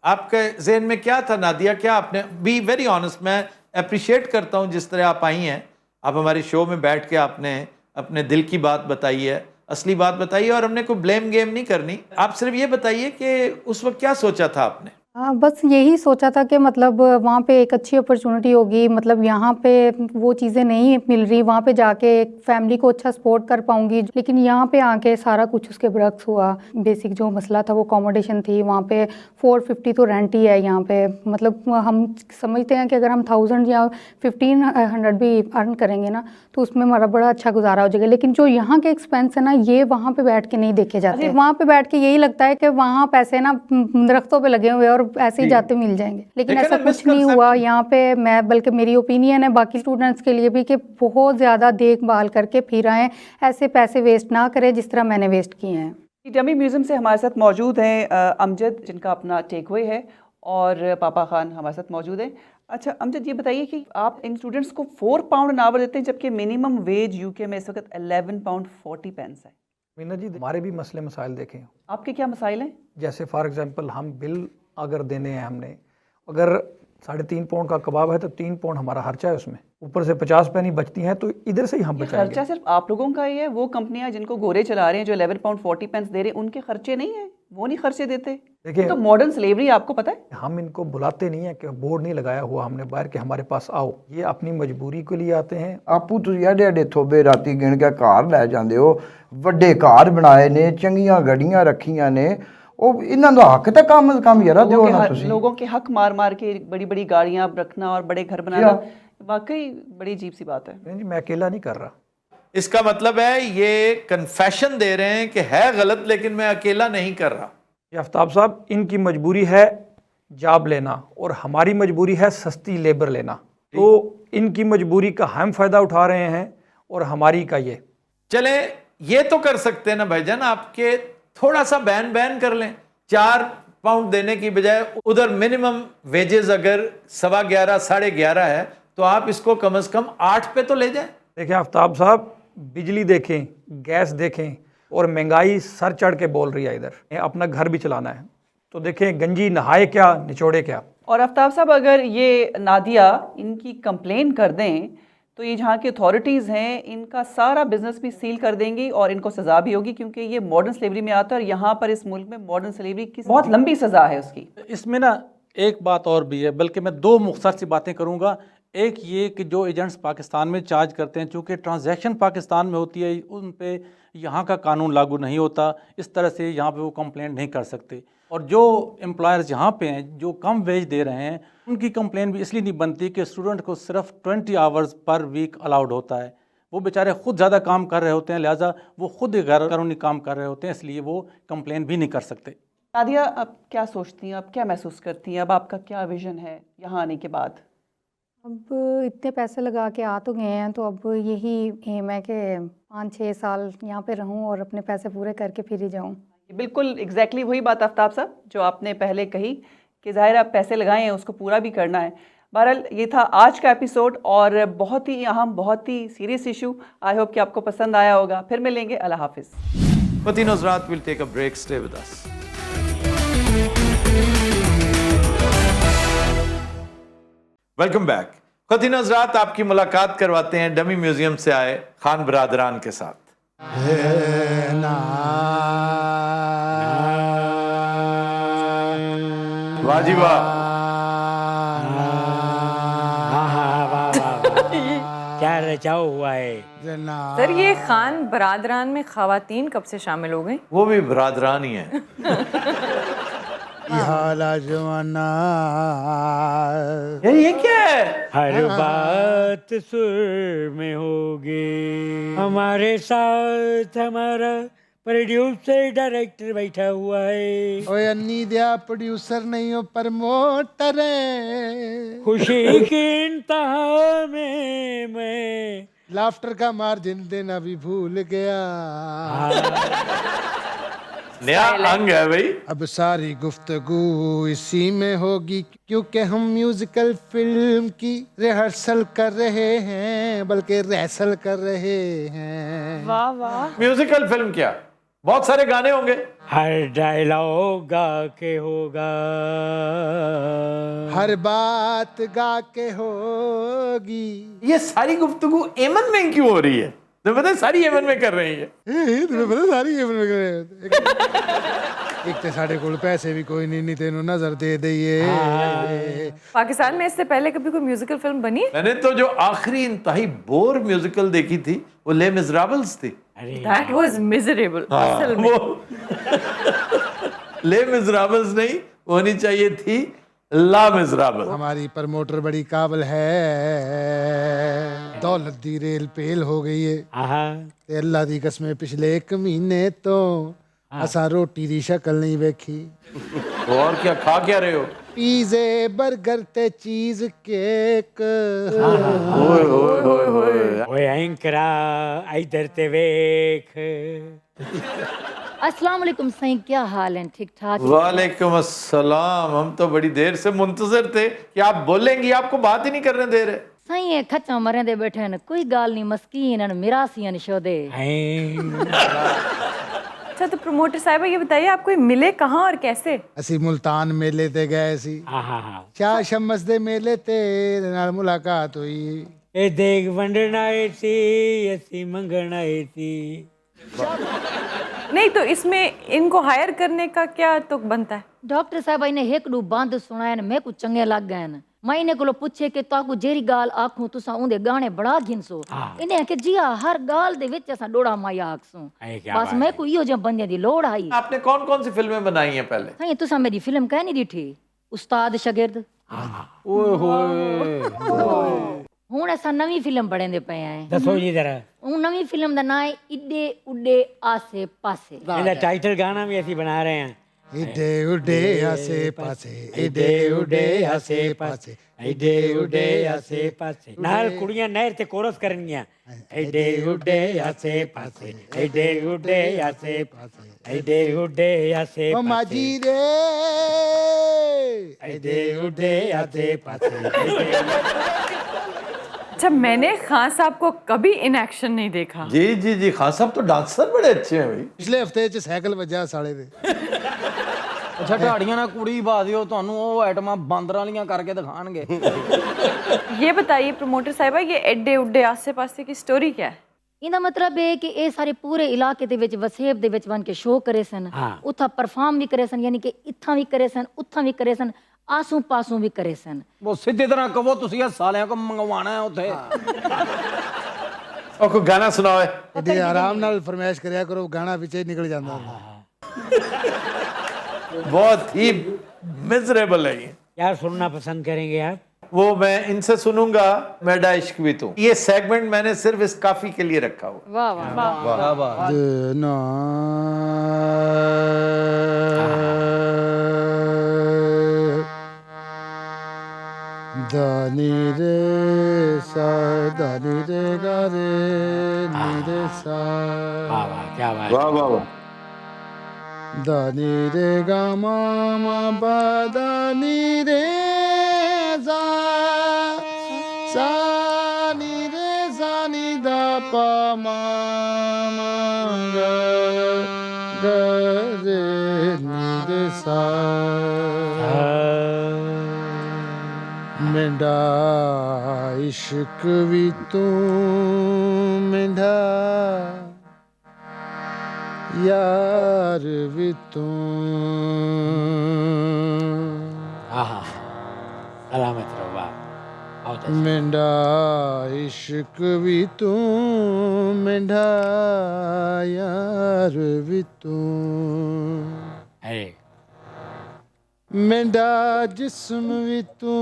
आपके जहन में क्या था। नादिया, क्या आपने, बी वेरी ऑनेस्ट, मैं अप्रिशिएट करता हूँ जिस तरह आप आई हैं, आप हमारे शो में बैठ के आपने अपने दिल की बात बताई है, असली बात बताइए, और हमने कोई ब्लेम गेम नहीं करनी। आप सिर्फ ये बताइए कि उस वक्त क्या सोचा था आपने? हाँ, बस यही सोचा था कि मतलब वहाँ पे एक अच्छी अपॉर्चुनिटी होगी, मतलब यहाँ पे वो चीज़ें नहीं मिल रही, वहाँ पे जाके एक फैमिली को अच्छा सपोर्ट कर पाऊँगी, लेकिन यहाँ पे आके सारा कुछ उसके बरक्स हुआ। बेसिक जो मसला था वो अकोमोडेशन थी, वहाँ पे 450 तो रेंट ही है यहाँ पे। मतलब हम समझते हैं कि अगर हम 1000 या 1500 भी अर्न करेंगे ना तो उसमें हमारा बड़ा अच्छा गुजारा हो जाएगा, लेकिन जो यहाँ के एक्सपेंस है ना ये वहाँ पे बैठ के नहीं देखे जाते। वहाँ पे बैठ के यही लगता है कि वहाँ पैसे ना दरख्तों पे लगे हुए और ऐसे ही जाते मिल जाएंगे, लेकिन ऐसा कुछ नहीं हुआ यहाँ पे। मैं, बल्कि मेरी ओपिनियन है बाकी स्टूडेंट्स के लिए भी, कि बहुत ज़्यादा देखभाल करके फिर आएँ, ऐसे पैसे वेस्ट ना करें जिस तरह मैंने वेस्ट किए हैं। डमी म्यूज़ियम से हमारे साथ मौजूद हैं अमजद, जिनका अपना टेक अवे है, और पापा खान हमारे साथ मौजूद हैं। अच्छा अमजद, ये बताइए कि आप इन स्टूडेंट्स को 4 पाउंड an hour देते हैं, जबकि मिनिमम वेज यूके में इस वक्त 11 पाउंड 40 pence है। मीना जी, हमारे भी मसले मसाइल देखें। आपके क्या मसाइल हैं? जैसे फॉर एग्जांपल हम बिल अगर देने हैं, हमने अगर 3.5 पाउंड का कबाब है तो 3 पाउंड हमारा खर्चा है, उसमें ऊपर से 50 पैनी बचती हैं, तो इधर से ही हम बचाएंगे। खर्चा सिर्फ आप लोगों का ही है? वो कंपनियां जिनको गोरे चला रहे हैं, जो 11 पाउंड 40 pence दे रहे हैं, उनके खर्चे नहीं है? वो नहीं खर्चे देते? देखिए, तो मॉडर्न स्लेवरी आपको पता है। हम इनको बुलाते नहीं है कि बोर्ड नहीं लगाया हुआ हमने बाहर के हमारे पास आओ, ये अपनी मजबूरी के लिए आते हैं। आपू तुसीं एडे एडे थोबे राती गिण के घर लै जांदे हो, वड्डे घर बनाए ने, चंगियां गड्डियां रखियां ने, ਉਹ ਇਹਨਾਂ ਦਾ ਹੱਕ ਤਾਂ ਕੰਮ ਯਾਰਾ ਦਿਓ ਨਾ ਤੁਸੀਂ। लोगों के हक मार मार के बड़ी बड़ी गाड़ियां रखना और बड़े घर बनाना वाकई बड़ी अजीब सी बात है। नहीं जी, मैं अकेला नहीं कर रहा, इसका मतलब है ये कन्फेशन दे रहे हैं कि है गलत लेकिन मैं अकेला नहीं कर रहा। ये आफ्ताब साहब, इनकी मजबूरी है जॉब लेना और हमारी मजबूरी है सस्ती लेबर लेना। तो इनकी मजबूरी का हम फ़ायदा उठा रहे हैं और हमारी का ये। चले ये तो कर सकते हैं ना भाईजान, आपके थोड़ा सा बैन कर लें। 4 पाउंड देने की बजाय उधर मिनिमम वेजेस अगर 11.25 11.5 है तो आप इसको कम से कम 8 पे तो ले जाएं। देखिए आफ्ताब साहब, बिजली देखें, गैस देखें और महंगाई सर चढ़ के बोल रही है इधर। अपना घर भी चलाना है तो देखें गंजी नहाए क्या निचोड़े क्या। और आफ्ताब साहब, अगर ये नादिया इनकी कंप्लेन कर दें तो ये जहाँ की अथॉरिटीज़ हैं इनका सारा बिजनेस भी सील कर देंगी और इनको सज़ा भी होगी, क्योंकि ये मॉडर्न स्लेवरी में आता है और यहाँ पर इस मुल्क में मॉडर्न स्लेवरी की बहुत लंबी सज़ा है उसकी। इसमें ना एक बात और भी है, बल्कि मैं 2 मुख्तसर सी बातें करूँगा। एक ये कि जो एजेंट्स पाकिस्तान में चार्ज करते हैं, चूँकि ट्रांजैक्शन पाकिस्तान में होती है, उन पे यहाँ का कानून लागू नहीं होता, इस तरह से यहाँ पे वो कंप्लेंट नहीं कर सकते। और जो एम्प्लॉयर्स यहाँ पे हैं जो कम वेज दे रहे हैं, उनकी कंप्लेंट भी इसलिए नहीं बनती कि स्टूडेंट को सिर्फ 20 आवर्स पर वीक अलाउड होता है। वो बेचारे खुद ज़्यादा काम कर रहे होते हैं, लिहाजा वो खुद गैर कानूनी काम कर रहे होते हैं, इसलिए वो कंप्लेंट भी नहीं कर सकते। नादिया, अब क्या सोचती हैं, अब क्या महसूस करती हैं, अब आपका क्या विजन है यहाँ आने के बाद? अब इतने पैसे लगा के आ तो गए हैं तो अब यही एम है कि 5-6 साल यहाँ पे रहूँ और अपने पैसे पूरे करके फिर ही जाऊँ। बिल्कुल एग्जैक्टली वही बात आफ्ताब साहब जो आपने पहले कही कि ज़ाहिर आप पैसे लगाए हैं उसको पूरा भी करना है। बहरहाल ये था आज का एपिसोड और बहुत ही अहम, बहुत ही सीरियस इशू। आई होप कि आपको पसंद आया होगा। फिर मिलेंगे। अल्लाह हाफिज़। Fatin Nosrat will take a break. Stay with us. Welcome back. खतीन हज़रात, आपकी मुलाकात करवाते हैं डमी म्यूजियम से आए खान बरादरान के साथ। वाह जी वाह। क्या रचाओ हुआ है सर, ये खान बरादरान में खवातीन कब से शामिल हो गई? वो भी बरादरान ही है। ये क्या है? हर बात सुर में होगी। हमारे साथ हमारा प्रोड्यूसर डायरेक्टर बैठा हुआ है। ओए अन्नी दिया प्रोड्यूसर नहीं हो प्रमोटर है। खुशी की इंतहा में मैं लाफ्टर का मार्जिन देना भी भूल गया। नया अंग है भाई। अब सारी गुफ्तगू इसी में होगी क्योंकि हम म्यूजिकल फिल्म की रिहर्सल कर रहे हैं, बल्कि रिहर्सल कर रहे हैं। वाह वाह। म्यूजिकल फिल्म क्या, बहुत सारे गाने होंगे। हर डायलॉग गा के होगा, हर बात गा के होगी। ये सारी गुफ्तगू एमन में क्यों हो रही है? तुम्हें पता है सारी एमन में कर रही है। तुम्हें पता सारी एमन में कर रहे हैं। एक तो साढ़े को पैसे भी कोई नहीं तेनों नजर दे दिए। पाकिस्तान में इससे पहले कभी कोई म्यूजिकल फिल्म बनी? मैंने तो जो आखिरी इंतहाई बोर म्यूजिकल देखी थी वो ले मिजराबल्स थी। That was miserable. असल में। वो ले मिजराबल्स नहीं होनी चाहिए थी ला मिजराबल। हमारी प्रमोटर बड़ी काबिल है, दौलत दी रेल पेल हो गई है। ते अल्लाह दी कसम पिछले 1 महीने तो असा रोटी दी शक्ल नहीं वेखी। और क्या खा क्या रहे हो? पिज़्ज़े बर्गर ते चीज केक। ओए एंकरा इधर ते वेख। अस्सलाम वालेकुम सही, क्या हाल है? ठीक ठाक? वालेकुम अस्सलाम। हम तो बड़ी देर से मुंतजर थे कि आप बोलेंगी, आपको बात ही नहीं करने दे रहे। सही है, खचा मरे दे बैठे न, कोई गाल नहीं, मस्कीन मिरासियन शोदे। अच्छा, तो प्रमोटर साहिबा ये बताइए आपको मिले कहाँ और कैसे? असी मुल्तान मेले ते गए सी। शाह शम्स दे मेले ते नाल मुलाकात हुई। ए देख वंडन आए थी, असी मंगन आए थी। नहीं तो इसमें इनको हायर करने का क्या तुक बनता है? डॉक्टर साहब इन्हें एक दू बंद सुनाया न, मैं कुछ चंगे लग गए न। मैं इन्हें को पूछे कि ताकू जेरी गाल आखूं तुसा उंदे गाने बड़ा घिनसो। इन्हें के जिया हर गाल दे विच असा डोड़ा माया आखसो। बस मैं को इयो जे बंदे दी लोड़ आई। आपने कौन कौन सी फिल्में बनाई हैं पहले? हां, तुसा मेरी फिल्म कह नहीं दी थी, उस्ताद शागिर्द। ओए होए। ਹੁਣ ਅਸਾਂ ਨਵੀਂ ਫਿਲਮ ਬਣਾਉਂਦੇ ਪਏ ਆਂ दसो जी जरा ਉਹ ਨਵੀਂ ਫਿਲਮ ਦਾ ਨਾਂ ਹੈ ਇੱਡੇ ਉੱਡੇ ਆਸੇ ਪਾਸੇ ਇਹਦਾ टाइटल गाना भी ਅਸੀਂ ਬਣਾ ਰਹੇ ਹਾਂ ਏਡੇ ਉੱਡੇ ਆਸੇ ਪਾਸੇ ਏਡੇ ਉੱਡੇ ਆਸੇ ਪਾਸੇ ਐਡੇ ਉੱਡੇ ਆਸੇ ਪਾਸੇ ਨਾਲ ਕੁੜੀਆਂ ਨਹਿਰ ਤੇ ਕੋਰਸ ਕਰਨਗੀਆਂ ਐਡੇ ਉੱਡੇ ਆਸੇ ਪਾਸੇ ਐਡੇ ਉੱਡੇ ਆਸੇ ਪਾਸੇ ਐਡੇ ਉੱਡੇ ਆਸੇ ਓ ਮਾਜੀ ਰੇ ਐਡੇ ਉੱਡੇ ਆਸੇ ਪਾਸੇ अच्छा, मैंने खान साहब को कभी इन एक्शन नहीं देखा। जी जी जी, खान साहब तो डांसर बड़े अच्छे हैं भाई। ਪਿਛਲੇ ਹਫਤੇ ਚ ਸਾਈਕਲ ਵੱਜਾ ਸਾਲੇ ਦੇ ਅੱਛਾ ਢਾੜੀਆਂ ਨਾਲ ਕੁੜੀ ਪਾ ਦਿਓ ਤੁਹਾਨੂੰ ਉਹ ਆਈਟਮਾਂ ਬਾਂਦਰਾਂ ਵਾਲੀਆਂ ਕਰਕੇ ਦਿਖਾਣਗੇ ये बताइए प्रमोटर साहिबा, ये एड्डे उड्डे आसे पासे की स्टोरी क्या है? ਇਹਦਾ ਮਤਲਬ ਹੈ ਕਿ ਇਹ ਸਾਰੇ ਪੂਰੇ ਇਲਾਕੇ ਦੇ ਵਿੱਚ ਵਸੇਬ ਦੇ ਵਿੱਚ ਬਣ ਕੇ ਸ਼ੋਅ ਕਰੇ ਸਨ ਉੱਥਾ ਪਰਫਾਰਮ ਵੀ ਕਰੇ ਸਨ ਯਾਨੀ ਕਿ ਇੱਥਾਂ ਵੀ ਕਰੇ ਸਨ ਉੱਥਾਂ ਵੀ ਕਰੇ ਸਨ ਆਸੂ ਪਾਸੋਂ ਵੀ ਕਰੇ ਸਨ ਉਹ ਸਿੱਧੀ ਤਰ੍ਹਾਂ ਕਹੋ ਤੁਸੀਂ ਇਹ ਸਾਲਿਆਂ ਕੋ ਮੰਗਵਾਣਾ ਹੈ ਉੱਥੇ और कोई गाना सुनाओ। ਇਹਦੇ ਆਰਾਮ ਨਾਲ ਫਰਮਾਇਸ਼ ਕਰਿਆ ਕਰੋ ਗਾਣਾ ਵਿੱਚ ਹੀ ਨਿਕਲ ਜਾਂਦਾ बहुत ही मिजरेबल है ये। क्या सुनना पसंद करेंगे आप? वो मैं इनसे सुनूंगा, मेरा इश्क भी तू। ये सेगमेंट मैंने सिर्फ इस काफी के लिए रखा हुआ। वाह वाह वाह। ਨਾ ਦਾਨੀ ਰੇ ਸਾ ਦਾਨੀ ਰੇ ਗਾ ਰੇ ਨੀ ਰੇ ਸਾ वाह वाह क्या बात वाह वाह वाह ਦਾਨੀ ਰੇ ਗਾ ਮਾ ਮਾ ਬਾ ਦਾਨੀ ਰੇ ਸਾ ਸਾ ਨੀ ਰੇ ਸਾ ਨੀ ਦਾ ਪਾ ਮਾ ਮਾ ਗਾ ਗਾ ਰੇ ਨੀ ਰੇ ਸਾ ਮੇਰਾ ਇਸ਼ਕ ਵੀ ਤੂੰ ਮੇਰਾ यार भी तू हाँ सलामत रहो वाह बहुत अच्छा मेरा इश्क भी तू मेरा यार भी तू अरे मेरा जिस्म भी तू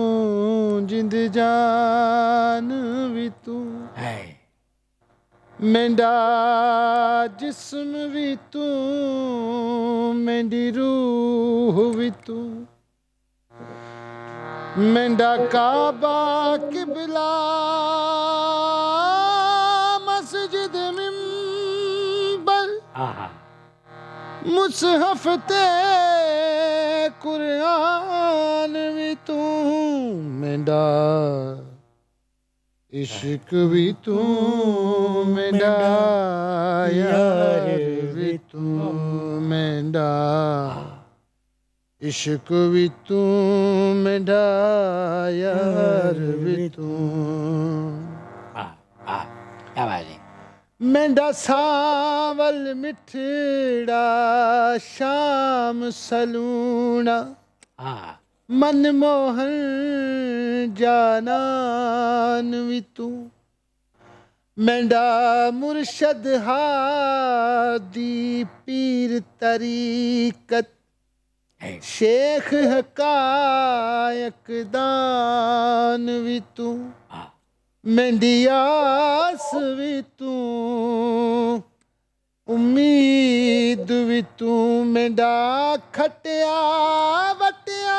जिंद जान भी तू है मेरा जिस्म भी तू मेरी रूह भी तू मेरा काबा किबला मस्जिद मिंबर हाँ मुसहफ ते कुरान भी तू मेरा इश्क भी तू मेरा यार भी तू मेरा इश्क भी तू मेरा यार भी तू हाँ हाँ क्या बात है मेरा सावल मिठड़ा शाम सलूना हाँ मनमोहन जानान भी तू मेरा मुर्शद हादी पीर तरीकत शेख हकायक दान भी तू मेरी आस भी तू उम्मीद भी तू मेरा खटिया वटिया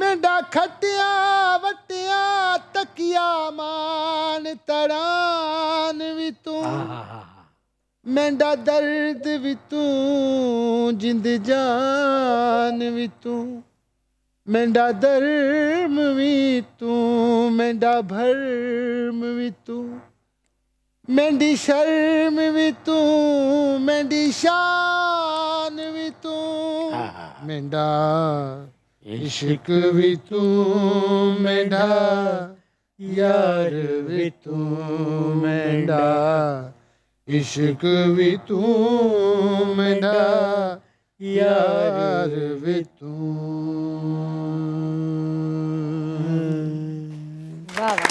मेरा खटिया वटिया तकिया मान तड़ान भी तू मेरा दर्द भी तू जिंद जान भी तू मेरा धर्म भी तू मेरा भर्म भी तू मेरी शर्म भी तू मेरी शान भी तू मेरा इश्क भी तू मेरा यार भी तू मेरा इश्क भी तू मेरा यार भी तू वाह वाह।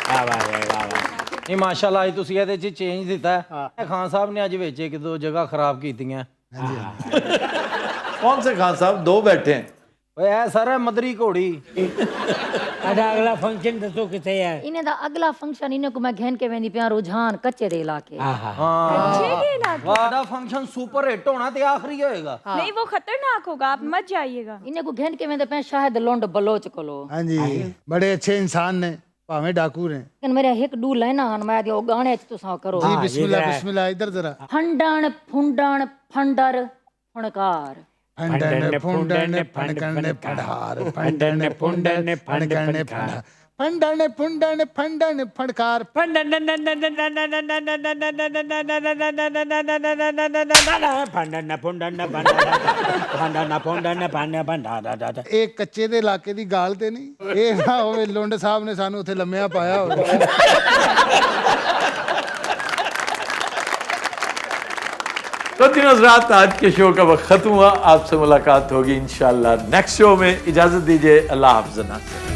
वाह वाह वाह वाह वाह ਨਹੀਂ ਮਾਸ਼ਾਅੱਲਾ ਅੱਜ ਤੁਸੀਂ ਇਹਦੇ 'ਚ ਚੇਂਜ ਦਿੱਤਾ ਹੈ ਖਾਨ ਸਾਹਿਬ ਨੇ ਅੱਜ ਵਿੱਚ ਇੱਕ ਦੋ ਜਗ੍ਹਾ ਖਰਾਬ ਕੀਤੀਆਂ कौन से खान साहब? दो बैठे हैं। ਓਏ ਐ ਸਰ ਮਦਰੀ ਘੋੜੀ ਸਾਡਾ ਅਗਲਾ ਫੰਕਸ਼ਨ ਦੱਸੋ ਕਿੱਥੇ ਹੈ इन्हें दा अगला फंक्शन इन्हें को मैं घेन के वेंदी पिया रुझान कच्चे दे इलाके वादा फंक्शन सुपर हिट होना ते आखिरी होएगा नहीं वो खतरनाक होगा, आप मत जाइएगा। इन्हें को घेन के वेंदे पिया शायद लोंड बलोच कोलो। हाँ जी, बड़े अच्छे इंसान ने, भावें डाकू ने। लेकिन मेरे एक डू लाइना हन मैं दियो गाने च तुसा करो। जी बिस्मिल्लाह बिस्मिल्लाह, इधर जरा। फंडन फुंडन फंडर फुणकार फंडन फुंडन फंडन फंडार फंडन फुंडन फंडन फंडार फंडन फुंडन फंडन फंडकार ਇਹ ਕੱਚੇ ਦੇ ਇਲਾਕੇ ਦੀ ਗਾਲ ਤੇ ਨਹੀਂ, ਇਹ ਨਾ ਹੋਵੇ ਲੁੰਡ ਸਾਹਿਬ ਨੇ ਸਾਨੂੰ ਉੱਥੇ ਲੰਮਿਆ ਪਾਇਆ ਹੋਵੇ। तो तीन हज़रात, आज के शो का वक्त खत्म हुआ। आपसे मुलाकात होगी इंशाल्लाह नेक्स्ट शो में। इजाजत दीजिए, अल्लाह हाफ़िज़।